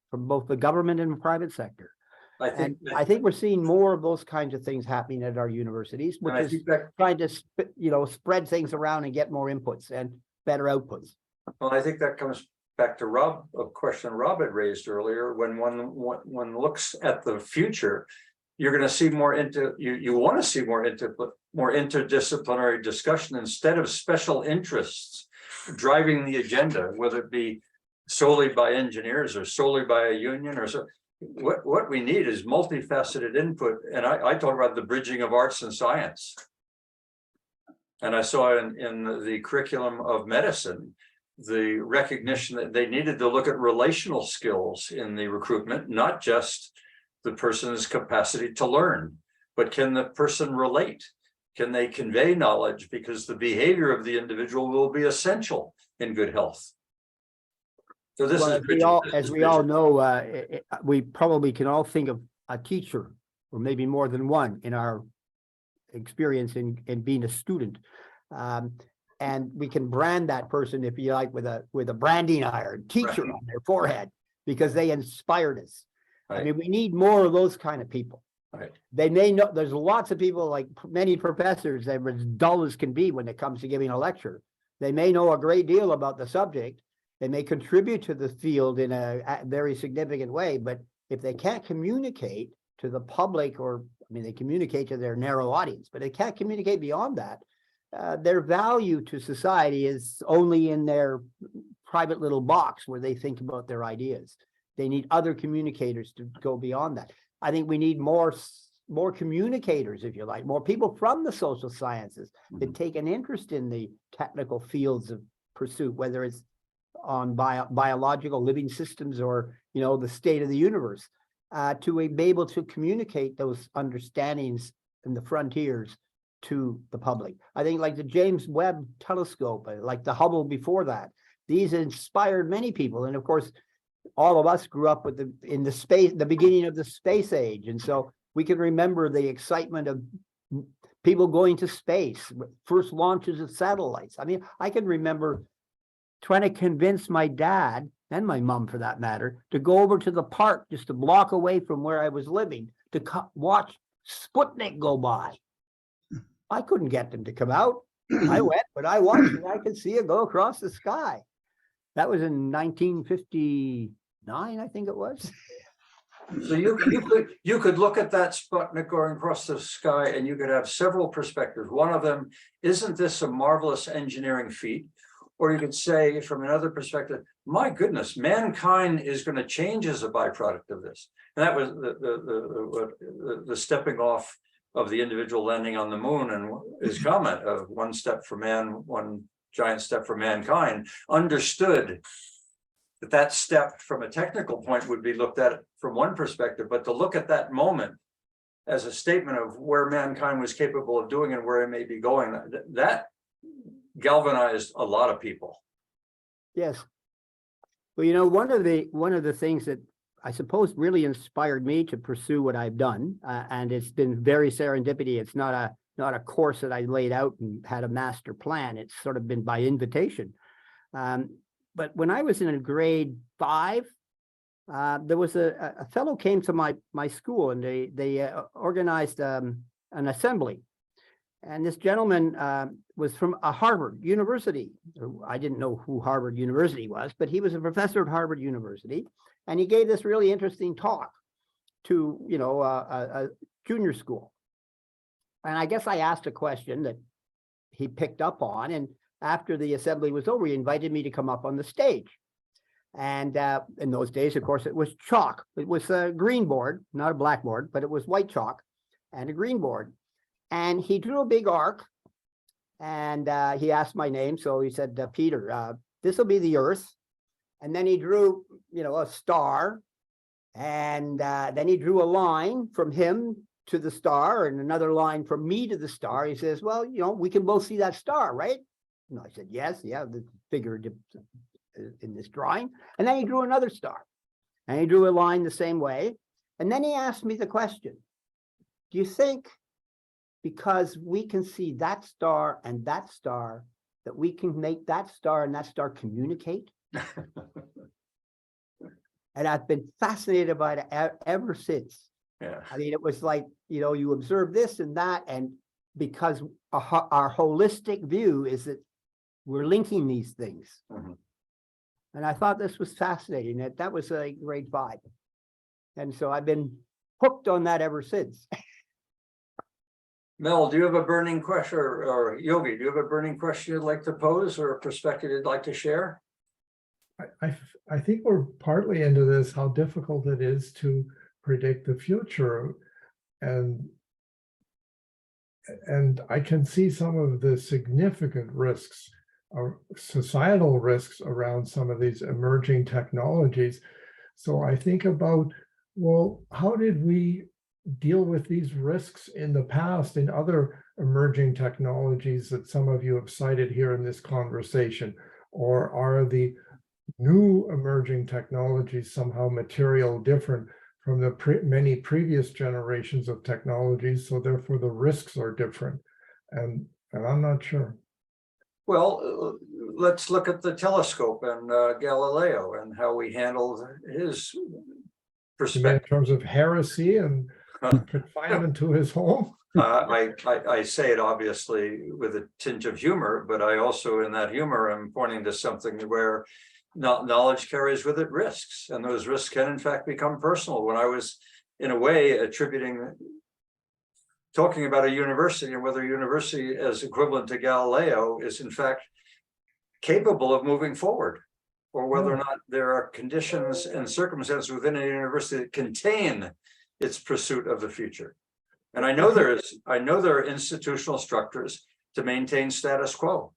from both the government and the private sector. I think we're seeing more of those kinds of things happening at our universities, which is trying to spread things around and get more inputs and better outputs. Well, I think that comes back to Rob, a question Rob had raised earlier. When one looks at the future, you're going to see more you want to see more interdisciplinary discussion instead of special interests driving the agenda, whether it be solely by engineers or solely by a union or so. What we need is multifaceted input. And I talk about the bridging of arts and science. And I saw in the curriculum of medicine, the recognition that they needed to look at relational skills in the recruitment, not just the person's capacity to learn, but can the person relate? Can they convey knowledge? Because the behavior of the individual will be essential in good health. So this is as we all know, we probably can all think of a teacher, or maybe more than one, in our experience in being a student. And we can brand that person, if you like, with a branding iron, teacher on their forehead, because they inspired us. I mean, we need more of those kind of people. They may know, there's lots of people, like many professors, they're as dull as can be when it comes to giving a lecture. They may know a great deal about the subject. They may contribute to the field in a very significant way, but if they can't communicate to the public, or, I mean, they communicate to their narrow audience, but they can't communicate beyond that, their value to society is only in their private little box where they think about their ideas. They need other communicators to go beyond that. I think we need more communicators, if you like, more people from the social sciences that take an interest in the technical fields of pursuit, whether it's on biological living systems or, you know, the state of the universe, to be able to communicate those understandings and the frontiers to the public. I think like the James Webb telescope, like the Hubble before that, these inspired many people. And of course, all of us grew up with the beginning of the space age. And so we can remember the excitement of people going to space, first launches of satellites. I mean, I can remember trying to convince my dad, and my mom for that matter, to go over to the park just a block away from where I was living to watch Sputnik go by. I couldn't get them to come out. I went, but I watched and I could see it go across the sky. That was in 1959, I think it was. So you could look at that Sputnik going across the sky and you could have several perspectives. One of them, isn't this a marvelous engineering feat? Or you could say from another perspective, my goodness, mankind is going to change as a byproduct of this. And that was the stepping off of the individual landing on the moon, and his comment of one step for man, one giant step for mankind, understood that step from a technical point would be looked at from one perspective, but to look at that moment as a statement of where mankind was capable of doing and where it may be going. That galvanized a lot of people. Yes. Well, you know, one of the things that I suppose really inspired me to pursue what I've done, and it's been very serendipity. It's not a course that I laid out and had a master plan. It's sort of been by invitation. But when I was in grade 5, there was a fellow came to my school, and they organized an assembly. And this gentleman was from a Harvard University. I didn't know who Harvard University was, but he was a professor at Harvard University. And he gave this really interesting talk to, you know, a junior school. And I guess I asked a question that he picked up on. And after the assembly was over, he invited me to come up on the stage. And in those days, of course, it was chalk. It was a green board, not a blackboard, but it was white chalk and a green board. And he drew a big arc, and he asked my name. So he said, Peter, this will be the Earth. And then he drew, you know, a star. And then he drew a line from him to the star and another line from me to the star. He says, well, you know, we can both see that star, right? And I said, yes, yeah, the figure in this drawing. And then he drew another star. And he drew a line the same way. And then he asked me the question, do you think because we can see that star and that star, that we can make that star and that star communicate? And I've been fascinated by it ever since. Yeah. I mean, it was like, you know, you observe this and that, and because our holistic view is that we're linking these things. Mm-hmm. And I thought this was fascinating. That was a grade 5. And so I've been hooked on that ever since. Mel, do you have a burning question, or Yogi, do you have a burning question you'd like to pose or a perspective you'd like to share? I think we're partly into this, how difficult it is to predict the future. And I can see some of the significant risks, or societal risks around some of these emerging technologies. So I think about, well, how did we deal with these risks in the past in other emerging technologies that some of you have cited here in this conversation? Or are the new emerging technologies somehow material different from the many previous generations of technologies, so therefore the risks are different? And I'm not sure. Well, let's look at the telescope and Galileo and how we handled his You mean in perspective. terms of heresy and confinement to his home? I say it obviously with a tinge of humor, but I also, in that humor, am pointing to something where knowledge carries with it risks, and those risks can in fact become personal. When I was, in a way, talking about a university and whether a university as equivalent to Galileo is in fact capable of moving forward, or whether or not there are conditions and circumstances within a university that contain its pursuit of the future. And I know there are institutional structures to maintain status quo.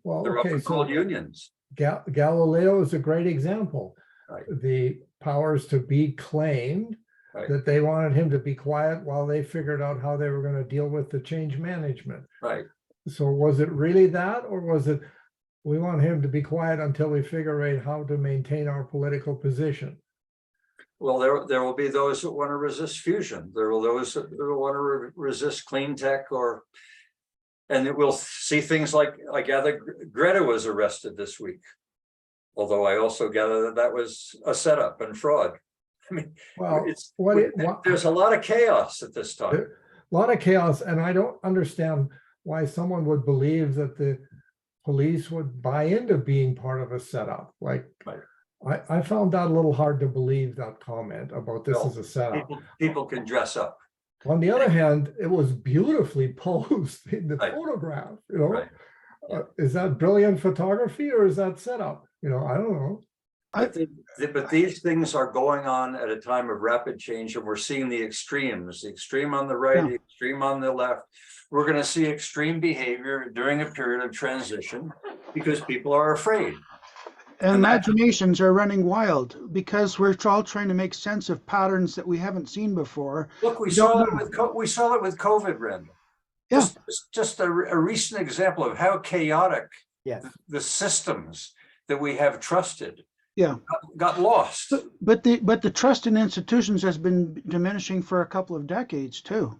Well, They're okay, often so called unions. Galileo is a great example. Right. The powers to be claimed Right. that they wanted him to be quiet while they figured out how they were going to deal with the change management. Right. So was it really that, or was it, we want him to be quiet until we figure out how to maintain our political position? Well, there will be those that want to resist fusion. There will those that will want to resist clean tech, and it will see things like, I gather Greta was arrested this week. Although I also gather that was a setup and fraud. I mean, Well, there's a lot of chaos at this time. A lot of chaos, and I don't understand why someone would believe that the police would buy into being part of a setup. Like, Right. I found that a little hard to believe, that comment about this as a setup. People can dress up. On the other hand, it was beautifully posed in the Right. photograph, you know. Right. Is that brilliant photography or is that setup? You know, I don't know. But these things are going on at a time of rapid change, and we're seeing the extremes, the extreme on the right, the extreme on the left. We're going to see extreme behavior during a period of transition because people are afraid. And And that- imaginations are running wild because we're all trying to make sense of patterns that we haven't seen before. Look, we We saw don't it with, we saw it with COVID, Randall. Yeah. Just a recent example of how chaotic Yes. the systems that we have trusted Yeah. got lost. But the trust in institutions has been diminishing for a couple of decades too.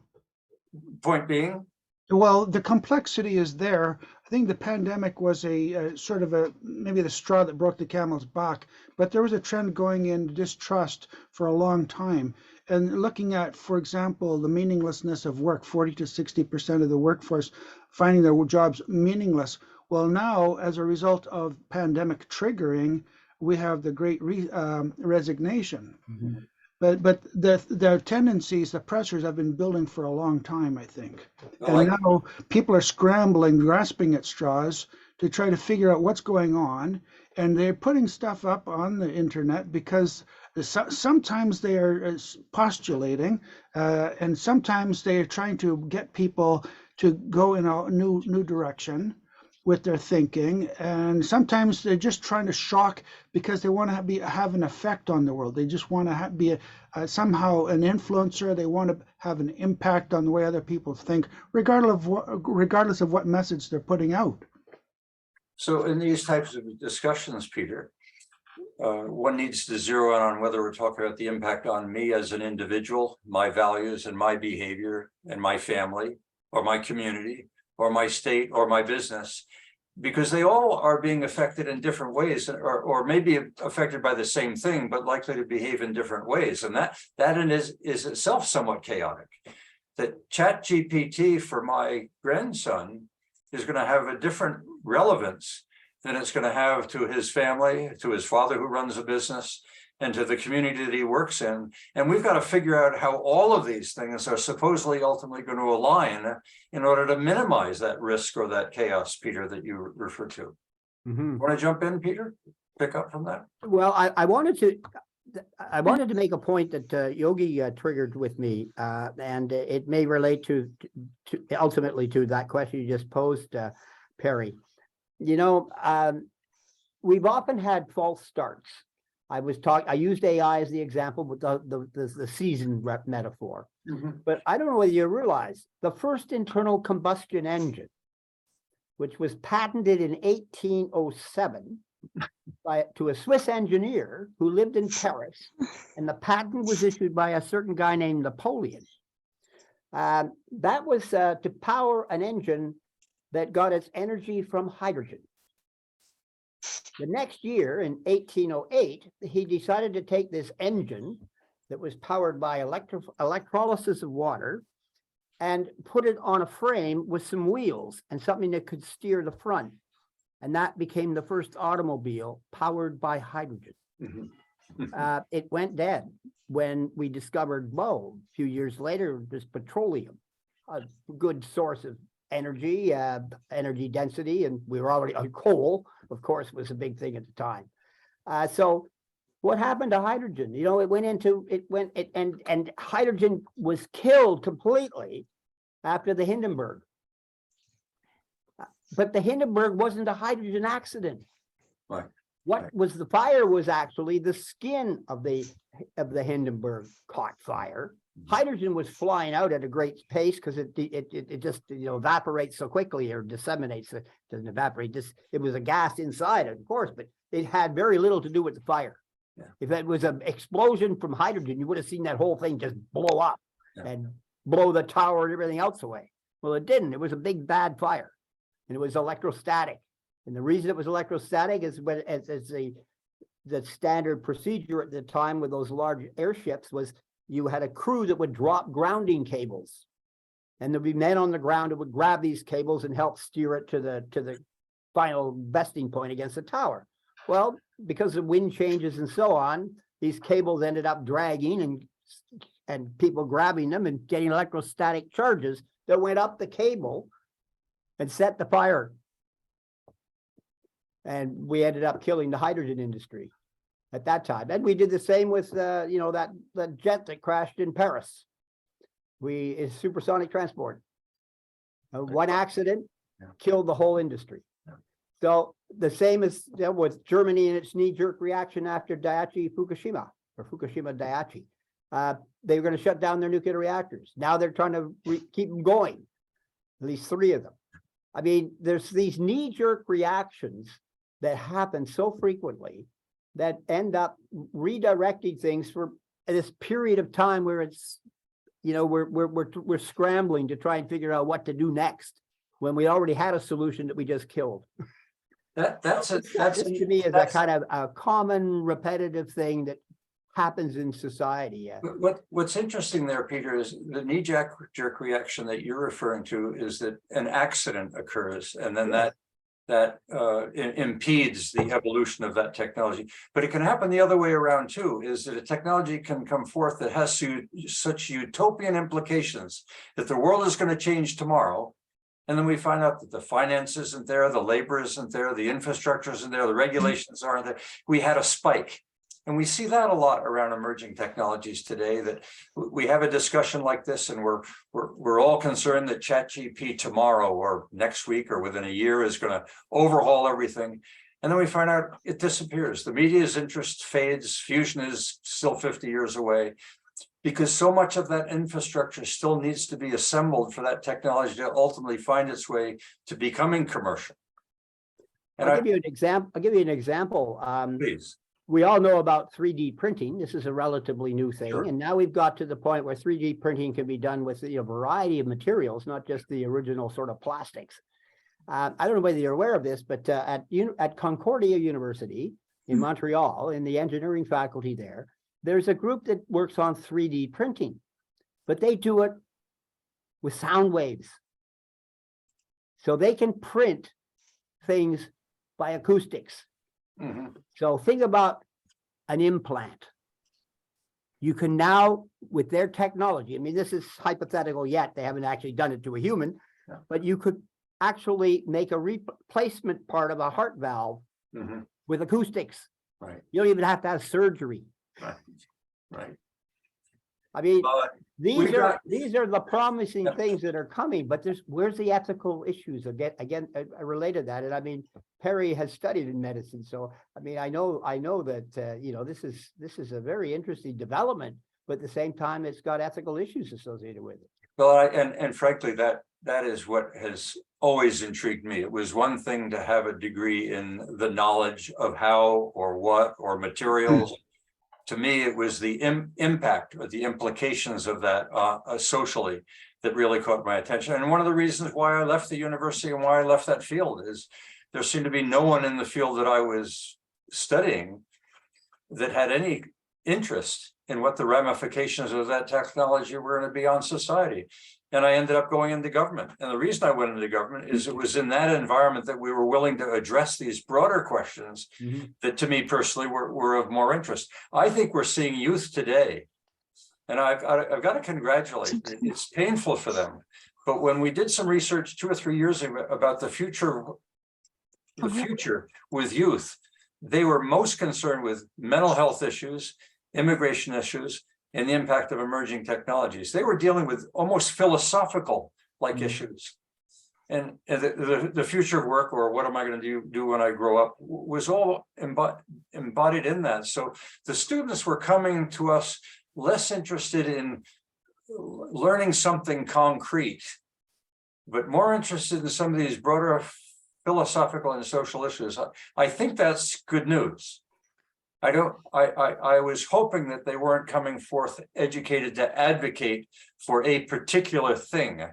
Point being, Well, the complexity is there. I think the pandemic was a sort of maybe the straw that broke the camel's back, but there was a trend going in distrust for a long time. And looking at, for example, the meaninglessness of work, 40 to 60% of the workforce finding their jobs meaningless. Well, now, as a result of pandemic triggering, we have the great resignation. But the tendencies, the pressures have been building for a long time, I think. And like, now people are scrambling, grasping at straws to try to figure out what's going on. And they're putting stuff up on the internet because sometimes they are postulating, and sometimes they are trying to get people to go in a new direction with their thinking, and sometimes they're just trying to shock because they want to have an effect on the world. They just want to be somehow an influencer. They want to have an impact on the way other people think, regardless of what message they're putting out. so in these types of discussions, Peter, one needs to zero in on whether we're talking about the impact on me as an individual, my values and my behavior and my family or my community or my state or my business, because they all are being affected in different ways, or maybe affected by the same thing, but likely to behave in different ways. And that is itself somewhat chaotic. That ChatGPT for my grandson is going to have a different relevance than it's going to have to his family, to his father who runs a business, and to the community that he works in. And we've got to figure out how all of these things are supposedly ultimately going to align in order to minimize that risk or that chaos, Peter, that you refer to. Want to jump in, Peter? Pick up from that? Well, I wanted to make a point that Yogi triggered with me, and it may relate to ultimately to that question you just posed, Perry. You know, we've often had false starts. I used AI as the example with the season metaphor, but I don't know whether you realize the first internal combustion engine, which was patented in 1807 to a Swiss engineer who lived in Paris, and the patent was issued by a certain guy named Napoleon. That was to power an engine that got its energy from hydrogen. The next year, in 1808, he decided to take this engine that was powered by electrolysis of water and put it on a frame with some wheels and something that could steer the front. And that became the first automobile powered by hydrogen. It went dead when we discovered, a few years later, there's petroleum, a good source of energy density, and we were already on coal, of course, was a big thing at the time. So what happened to hydrogen? You know, and hydrogen was killed completely after the Hindenburg. But the Hindenburg wasn't a hydrogen accident. Right. What was the fire was actually the skin of the Hindenburg caught fire. Hydrogen was flying out at a great pace because it just evaporates so quickly or disseminates. It doesn't evaporate. It was a gas inside, of course, but it had very little to do with the fire. Yeah. If it was an explosion from hydrogen, you would have seen that whole thing just blow up and blow the tower and everything else away. Well, it didn't. It was a big bad fire, and it was electrostatic. And the reason it was electrostatic is when as the standard procedure at the time with those large airships was, you had a crew that would drop grounding cables, and there'd be men on the ground who would grab these cables and help steer it to the final besting point against the tower. Well, because of wind changes and so on, these cables ended up dragging and people grabbing them and getting electrostatic charges that went up the cable and set the fire. And we ended up killing the hydrogen industry at that time. And we did the same with that jet that crashed in Paris. Is supersonic transport. One accident killed the whole industry. So the same as with Germany and its knee-jerk reaction after Daiichi Fukushima or Fukushima Daiichi. They were going to shut down their nuclear reactors. Now they're trying to keep them going, at least 3 of them. I mean, there's these knee-jerk reactions that happen so frequently that end up redirecting things for this period of time where it's, you know, we're scrambling to try and figure out what to do next when we already had a solution that we just killed. That's To me is a kind of a common repetitive thing that happens in society. Yeah. What's interesting there, Peter, is the knee-jerk reaction that you're referring to is that an accident occurs, and then that impedes the evolution of that technology. But it can happen the other way around too, is that a technology can come forth that has such utopian implications that the world is going to change tomorrow. And then we find out that the finance isn't there, the labor isn't there, the infrastructure isn't there, the regulations aren't there. We had a spike. And we see that a lot around emerging technologies today, that we have a discussion like this and we're all concerned that ChatGPT tomorrow or next week or within a year is going to overhaul everything. And then we find out it disappears. The media's interest fades. Fusion is still 50 years away because so much of that infrastructure still needs to be assembled for that technology to ultimately find its way to becoming commercial. And I'll give you an example. Please. We all know about 3D printing. This is a relatively new thing. Sure. And now we've got to the point where 3D printing can be done with a variety of materials, not just the original sort of plastics. I don't know whether you're aware of this, but at Concordia University in Montreal, in the engineering faculty there's a group that works on 3D printing, but they do it with sound waves. So they can print things by acoustics. Mm-hmm. So think about an implant. You can now, with their technology, I mean, this is hypothetical yet, they haven't actually done it to a human, but you could actually make a replacement part of a heart valve with acoustics. Right. You don't even have to have surgery. Right. I mean, these are the promising Yep. things that are coming, but where's the ethical issues again related to that? And I mean, Perry has studied in medicine, so I mean, I know that this is a very interesting development, but at the same time, it's got ethical issues associated with it. Well, and frankly, that is what has always intrigued me. It was one thing to have a degree in the knowledge of how or what or materials. To me, it was the impact or the implications of that socially that really caught my attention. And one of the reasons why I left the university and why I left that field is there seemed to be no one in the field that I was studying that had any interest in what the ramifications of that technology were going to be on society. And I ended up going into government. And the reason I went into government is it was in that environment that we were willing to address these broader questions that to me personally were of more interest. I think we're seeing youth today, and I've got to congratulate them. It's painful for them. But when we did some research 2 or 3 years ago about the future with youth, they were most concerned with mental health issues, immigration issues, and the impact of emerging technologies. They were dealing with almost philosophical like issues. And the future of work, or what am I going to do when I grow up, was all embodied in that. So the students were coming to us less interested in learning something concrete, but more interested in some of these broader philosophical and social issues. I think that's good news. I was hoping that they weren't coming forth educated to advocate for a particular thing,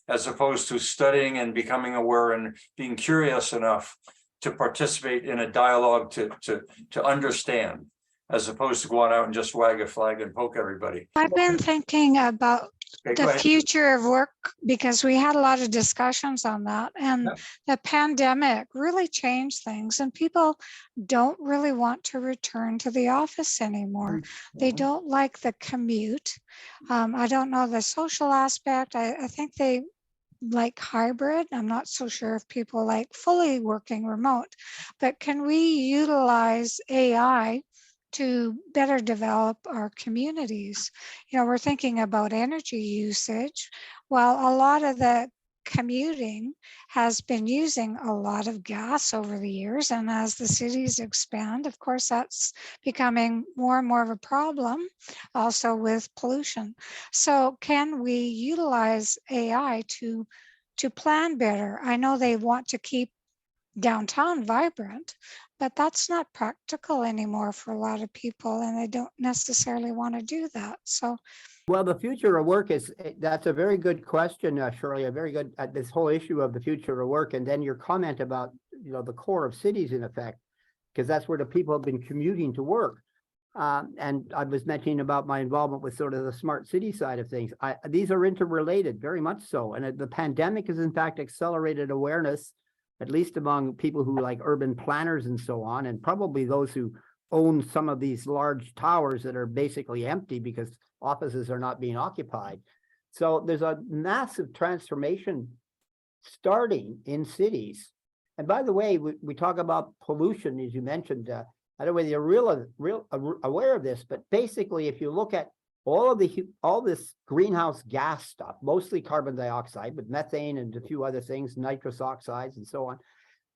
as opposed to studying and becoming aware and being curious enough to participate in a dialogue to understand, as opposed to going out and just wag a flag and poke everybody. I've been thinking about the future of work because we had a lot of discussions on that, and the pandemic really changed things, and people don't really want to return to the office anymore. They don't like the commute. I don't know the social aspect. I think they like hybrid. I'm not so sure if people like fully working remote, but can we utilize AI to better develop our communities? We're thinking about energy usage. Well, a lot of the commuting has been using a lot of gas over the years. And as the cities expand, of course, that's becoming more and more of a problem also with pollution. So can we utilize AI to plan better? I know they want to keep downtown vibrant, but that's not practical anymore for a lot of people, and they don't necessarily want to do that. So Well, the future of work that's a very good question, Shirley, a very good, this whole issue of the future of work. And then your comment about, the core of cities in effect, because that's where the people have been commuting to work. And I was mentioning about my involvement with sort of the smart city side of things. These are interrelated, very much so. And the pandemic has in fact accelerated awareness, at least among people who like urban planners and so on, and probably those who own some of these large towers that are basically empty because offices are not being occupied. So there's a massive transformation starting in cities. And by the way, we talk about pollution, as you mentioned. I don't know whether you're real aware of this, but basically, if you look at all this greenhouse gas stuff, mostly carbon dioxide, but methane and a few other things, nitrous oxides and so on,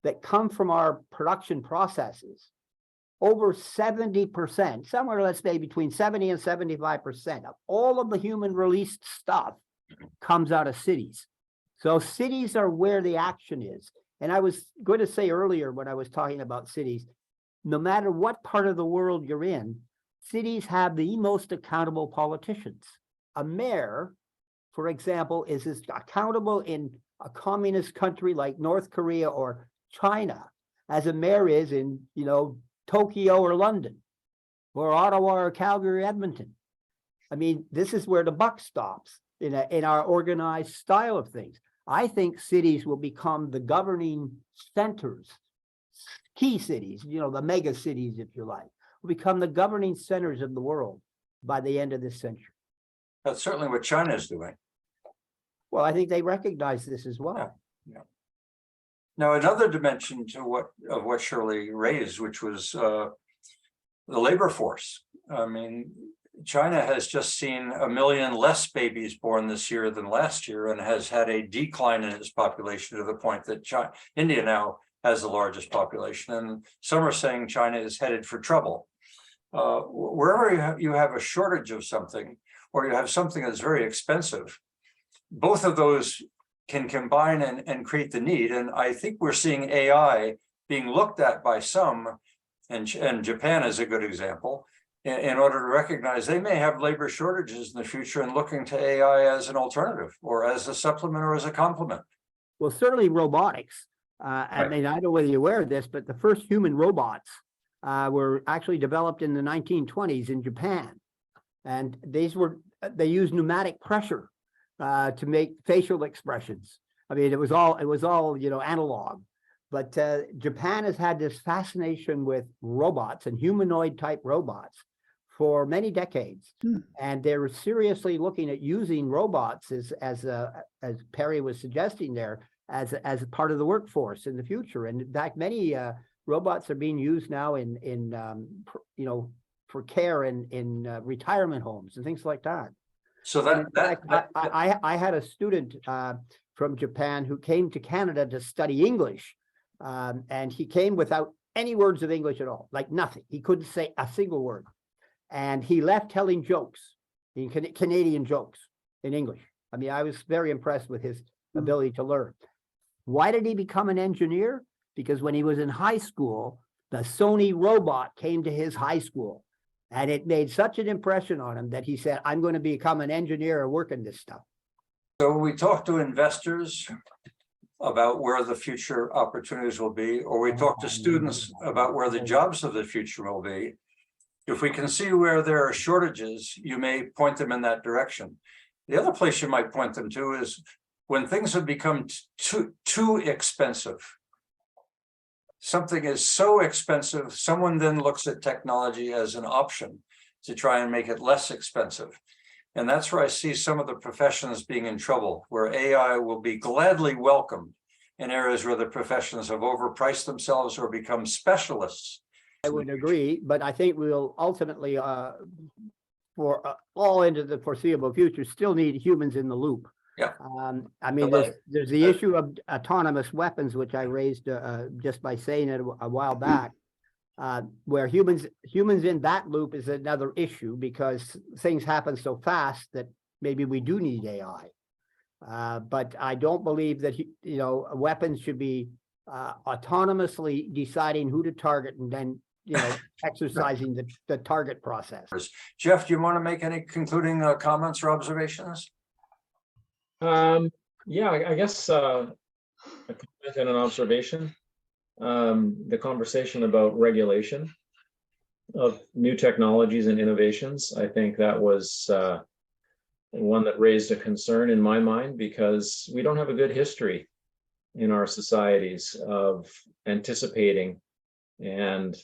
that come from our production processes, over 70%, somewhere let's say between 70 and 75% of all of the human released stuff comes out of cities. So cities are where the action is. And I was going to say earlier when I was talking about cities, no matter what part of the world you're in, cities have the most accountable politicians. A mayor, for example, is as accountable in a communist country like North Korea or China as a mayor is in, Tokyo or London or Ottawa or Calgary, Edmonton. I mean, this is where the buck stops in our organized style of things. I think cities will become the governing centers, key cities, the mega cities, if you like, will become the governing centers of the world by the end of this century. That's certainly what China is doing. Well, I think they recognize this as well. Yeah. Now, another dimension to what Shirley raised, which was the labor force. I mean, China has just seen 1 million less babies born this year than last year, and has had a decline in its population to the point that India now has the largest population, and some are saying China is headed for trouble. Wherever you have a shortage of something, or you have something that's very expensive, both of those can combine and create the need. And I think we're seeing AI being looked at by some, and Japan is a good example, in order to recognize they may have labor shortages in the future and looking to AI as an alternative or as a supplement or as a complement. Well, certainly robotics. I mean, I don't know whether you're aware of this, but the first human robots were actually developed in the 1920s in Japan. And they used pneumatic pressure to make facial expressions. I mean, it was all analog. But Japan has had this fascination with robots and humanoid type robots for many decades. And they're seriously looking at using robots as Perry was suggesting there, as a part of the workforce in the future. And in fact, many robots are being used now for care in retirement homes and things like that. So I had a student from Japan who came to Canada to study English, and he came without any words of English at all, like nothing. He couldn't say a single word, and he left telling jokes, Canadian jokes in English. I mean, I was very impressed with his ability to learn. Why did he become an engineer? Because when he was in high school, the Sony robot came to his high school, and it made such an impression on him that he said, I'm going to become an engineer or work in this stuff. So we talk to investors about where the future opportunities will be, or we talk to students about where the jobs of the future will be. If we can see where there are shortages, you may point them in that direction. The other place you might point them to is when things have become too expensive. Something is so expensive, someone then looks at technology as an option to try and make it less expensive. And that's where I see some of the professions being in trouble, where AI will be gladly welcomed in areas where the professions have overpriced themselves or become specialists. I would agree, but I think we'll ultimately, for all into the foreseeable future, still need humans in the loop. Yeah. I mean, but- there's the issue of autonomous weapons, which I raised just by saying it a while back. Where humans in that loop is another issue because things happen so fast that maybe we do need AI. But I don't believe that, weapons should be autonomously deciding who to target and then, exercising the target process. Jeff, do you want to make any concluding comments or observations? Yeah, I guess a comment and an observation. The conversation about regulation of new technologies and innovations, I think that was one that raised a concern in my mind because we don't have a good history in our societies of anticipating and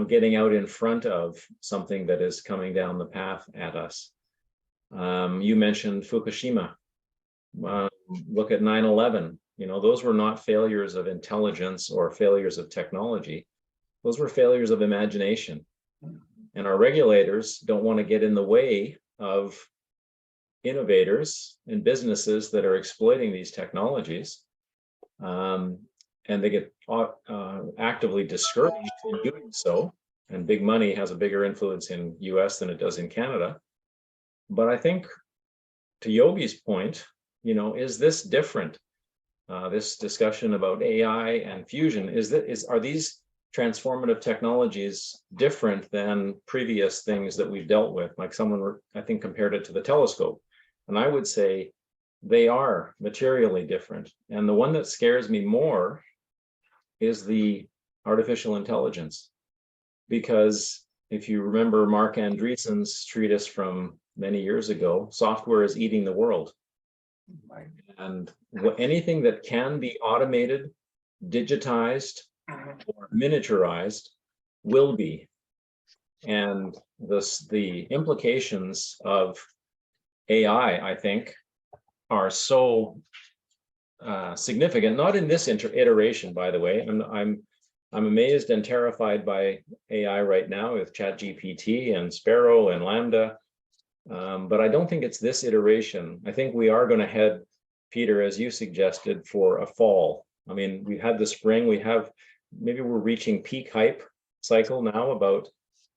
getting out in front of something that is coming down the path at us. You mentioned Fukushima. Look at 9/11. Those were not failures of intelligence or failures of technology. Those were failures of imagination. And our regulators don't want to get in the way of innovators and businesses that are exploiting these technologies. And they get actively discouraged in doing so. And big money has a bigger influence in US than it does in Canada. But I think to Yogi's point, is this different? This discussion about AI and fusion, are these transformative technologies different than previous things that we've dealt with? Like someone, I think, compared it to the telescope. And I would say they are materially different. And the one that scares me more is the artificial intelligence. Because if you remember Mark Andreessen's treatise from many years ago, software is eating the world. And anything that can be automated, digitized, or miniaturized will be. And the implications of AI, I think, are so significant. Not in this iteration, by the way. I'm amazed and terrified by AI right now with ChatGPT and Sparrow and Lambda. But I don't think it's this iteration. I think we are going to head, Peter, as you suggested, for a fall. I mean, we had the spring, maybe we're reaching peak hype cycle now about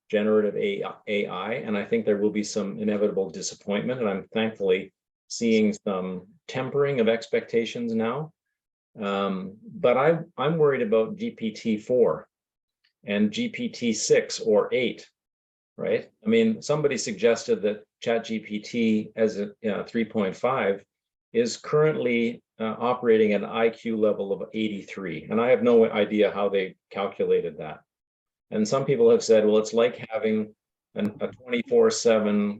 generative AI, and I think there will be some inevitable disappointment, and I'm thankfully seeing some tempering of expectations now. But I'm worried about GPT-4 and GPT-6 or 8. Right? I mean, somebody suggested that ChatGPT as a 3.5 is currently operating at an IQ level of 83. And I have no idea how they calculated that. And some people have said, well, it's like having a 24/7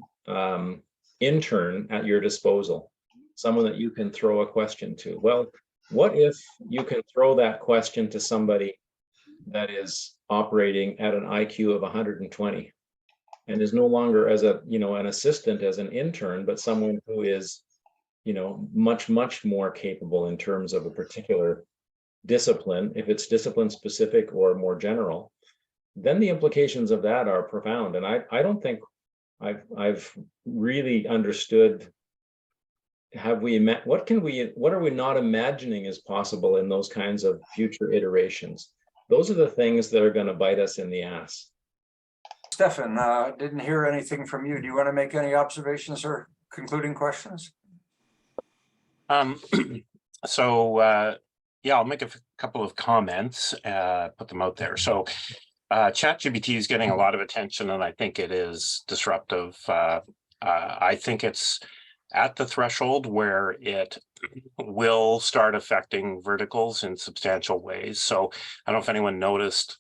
intern at your disposal, someone that you can throw a question to. Well, what if you can throw that question to somebody that is operating at an IQ of 120? And is no longer as an assistant, as an intern, but someone who is, much, much more capable in terms of a particular discipline, if it's discipline specific or more general, then the implications of that are profound. And I don't think I've really understood, what are we not imagining is possible in those kinds of future iterations? Those are the things that are going to bite us in the ass. Stefan, didn't hear anything from you. Do you want to make any observations or concluding questions? Yeah, I'll make a couple of comments, put them out there. So ChatGPT is getting a lot of attention, and I think it is disruptive. I think it's at the threshold where it will start affecting verticals in substantial ways. So I don't know if anyone noticed,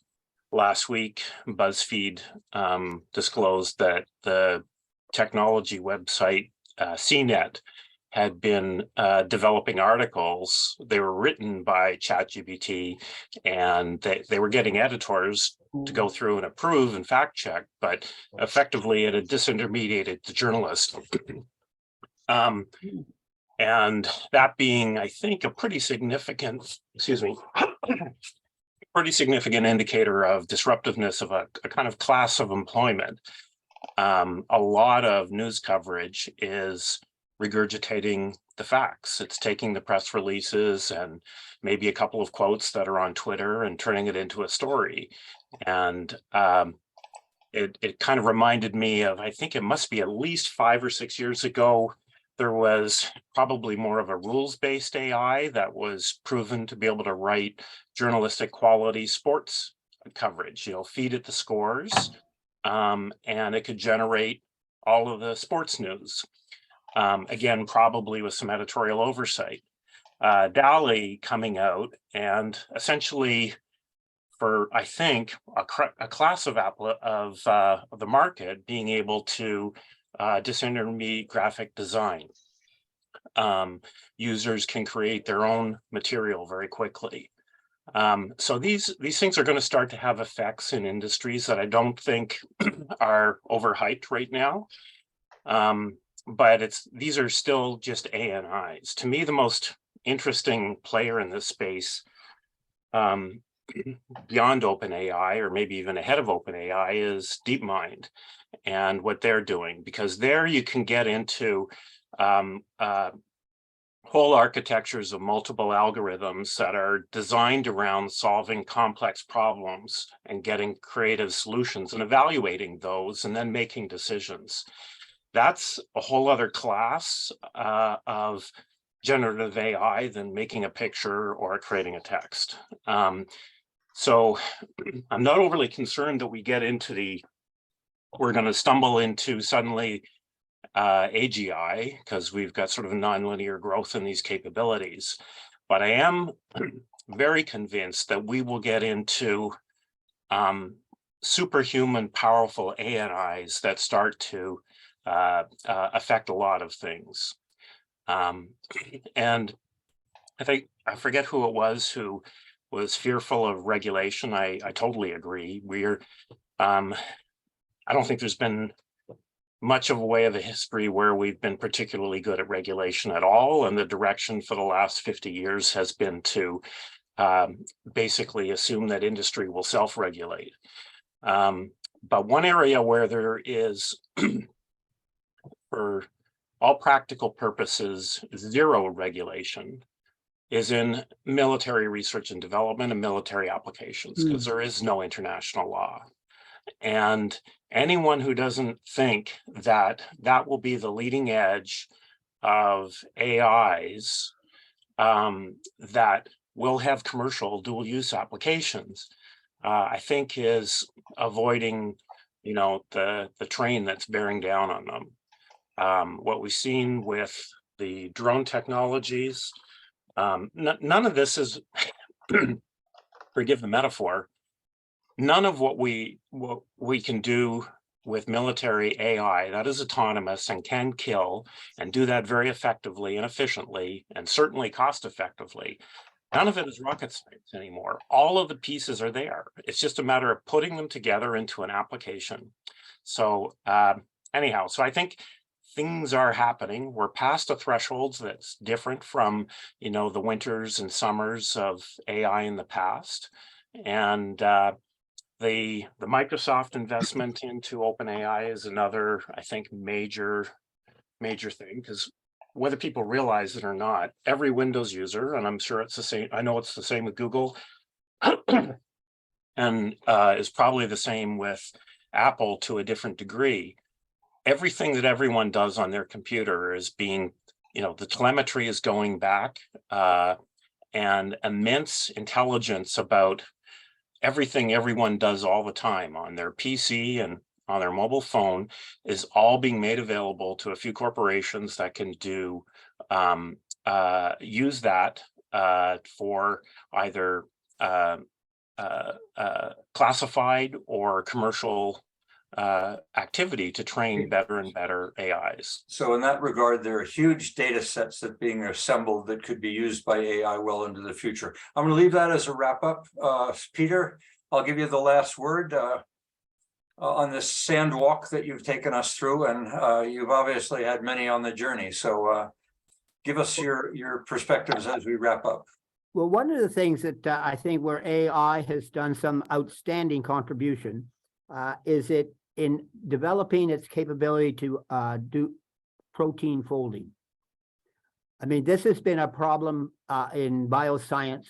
last week, BuzzFeed disclosed that the technology website CNET had been developing articles. They were written by ChatGPT, and they were getting editors to go through and approve and fact check, but effectively it had disintermediated the journalist. And that being, I think, a pretty significant, pretty significant indicator of disruptiveness of a kind of class of employment. A lot of news coverage is regurgitating the facts. It's taking the press releases and maybe a couple of quotes that are on Twitter and turning it into a story. And it kind of reminded me of, I think it must be at least 5 or 6 years ago, there was probably more of a rules-based AI that was proven to be able to write journalistic quality sports coverage, feed it the scores, and it could generate all of the sports news. Again, probably with some editorial oversight. DALL-E coming out and essentially for, I think, a class of the market being able to disintermediate graphic design. Users can create their own material very quickly. So these things are going to start to have effects in industries that I don't think are overhyped right now. But these are still just ANIs. To me, the most interesting player in this space, beyond OpenAI, or maybe even ahead of OpenAI, is DeepMind and what they're doing, because there you can get into whole architectures of multiple algorithms that are designed around solving complex problems and getting creative solutions and evaluating those and then making decisions. That's a whole other class of generative AI than making a picture or creating a text. So I'm not overly concerned that we get into we're going to stumble into suddenly AGI, because we've got sort of nonlinear growth in these capabilities. But I am very convinced that we will get into superhuman powerful ANIs that start to affect a lot of things. And I forget who it was who was fearful of regulation. I totally agree. I don't think there's been much of a way of a history where we've been particularly good at regulation at all. And the direction for the last 50 years has been to basically assume that industry will self-regulate. But one area where there is, for all practical purposes, zero regulation is in military research and development and military applications, because there is no international law. And anyone who doesn't think that that will be the leading edge of AIs that will have commercial dual use applications, I think is avoiding, the train that's bearing down on them. What we've seen with the drone technologies, none of this is, forgive the metaphor, none of what we can do with military AI that is autonomous and can kill and do that very effectively and efficiently and certainly cost effectively, none of it is rocket science anymore. All of the pieces are there. It's just a matter of putting them together into an application. So anyhow, so I think things are happening. We're past a threshold that's different from, the winters and summers of AI in the past. And the Microsoft investment into OpenAI is another, I think, major thing, because whether people realize it or not, every Windows user, and I'm sure it's the same, I know it's the same with Google, and is probably the same with Apple to a different degree. Everything that everyone does on their computer is being, the telemetry is going back, and immense intelligence about everything everyone does all the time on their PC and on their mobile phone is all being made available to a few corporations that can use that for either classified or commercial activity to train better and better AIs. So in that regard, there are huge data sets that are being assembled that could be used by AI well into the future. I'm going to leave that as a wrap up. Peter, I'll give you the last word on this sandwalk that you've taken us through, and you've obviously had many on the journey. So give us your perspectives as we wrap up. Well, one of the things that I think where AI has done some outstanding contribution is it in developing its capability to do protein folding. I mean, this has been a problem in bioscience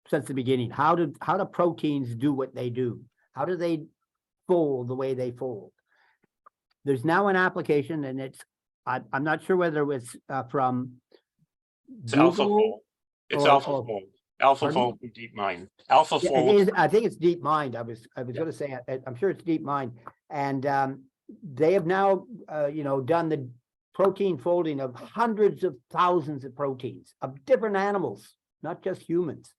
since the beginning. How do proteins do what they do? How do they fold the way they fold? There's now an application, and I'm not sure whether it was from It's Google. AlphaFold. It's or- AlphaFold. Pardon? AlphaFold from DeepMind. Yeah, AlphaFold. it is. I think it's DeepMind. I was going to say I'm sure it's DeepMind, and they have now done the protein folding of hundreds of thousands of proteins of different animals, not just humans.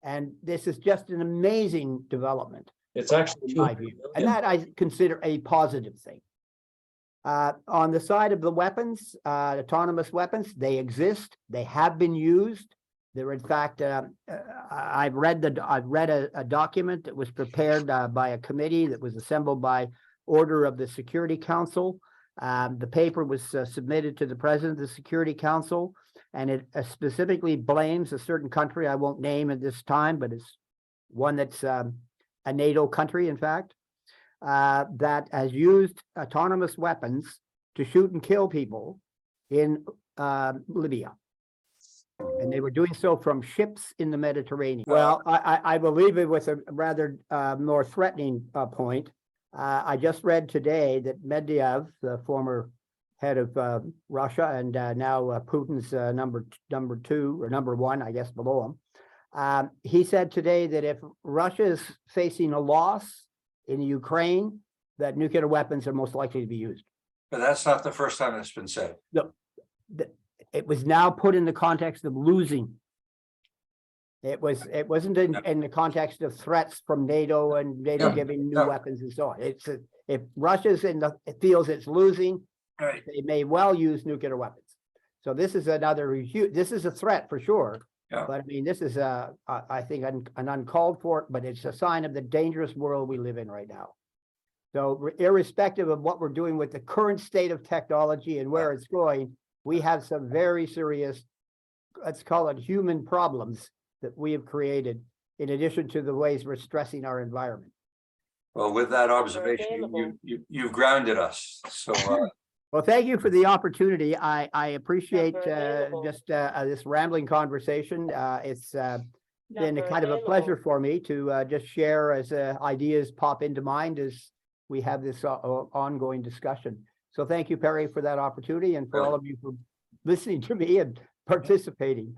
And this is just an amazing development, It's actually in my view, and that I consider a positive thing. On the side of the weapons, autonomous weapons, they exist. They have been used. There, in fact, I've read a document that was prepared by a committee that was assembled by order of the Security Council. The paper was submitted to the President of the Security Council, and it specifically blames a certain country I won't name at this time, but it's one that's a NATO country, in fact, that has used autonomous weapons to shoot and kill people in Libya. And they were doing so from ships in the Mediterranean. Well, I believe it was a rather more threatening point. I just read today that Medvedev, the former head of Russia, and now Putin's number two or number one, I guess, below him, he said today that if Russia is facing a loss in Ukraine, that nuclear weapons are most likely to be used. But that's not the first time it's been said. No, it was now put in the context of losing. It wasn't in the context of threats from NATO and NATO giving new weapons and so on. If Russia's feels it's losing, Right. they may well use nuclear weapons. So this is this is a threat for sure. Yeah. But I mean, this is I think an uncalled for, but it's a sign of the dangerous world we live in right now. So irrespective of what we're doing with the current state of technology and where it's going, we have some very serious, let's call it human problems that we have created, in addition to the ways we're stressing our environment. Well, with that observation, you've grounded us. So Well, thank you for the opportunity. I appreciate just this rambling conversation. It's been a kind of a pleasure for me to just share as ideas pop into mind as we have this ongoing discussion. So thank you, Perry, for that opportunity, and for all of you for listening to me and participating.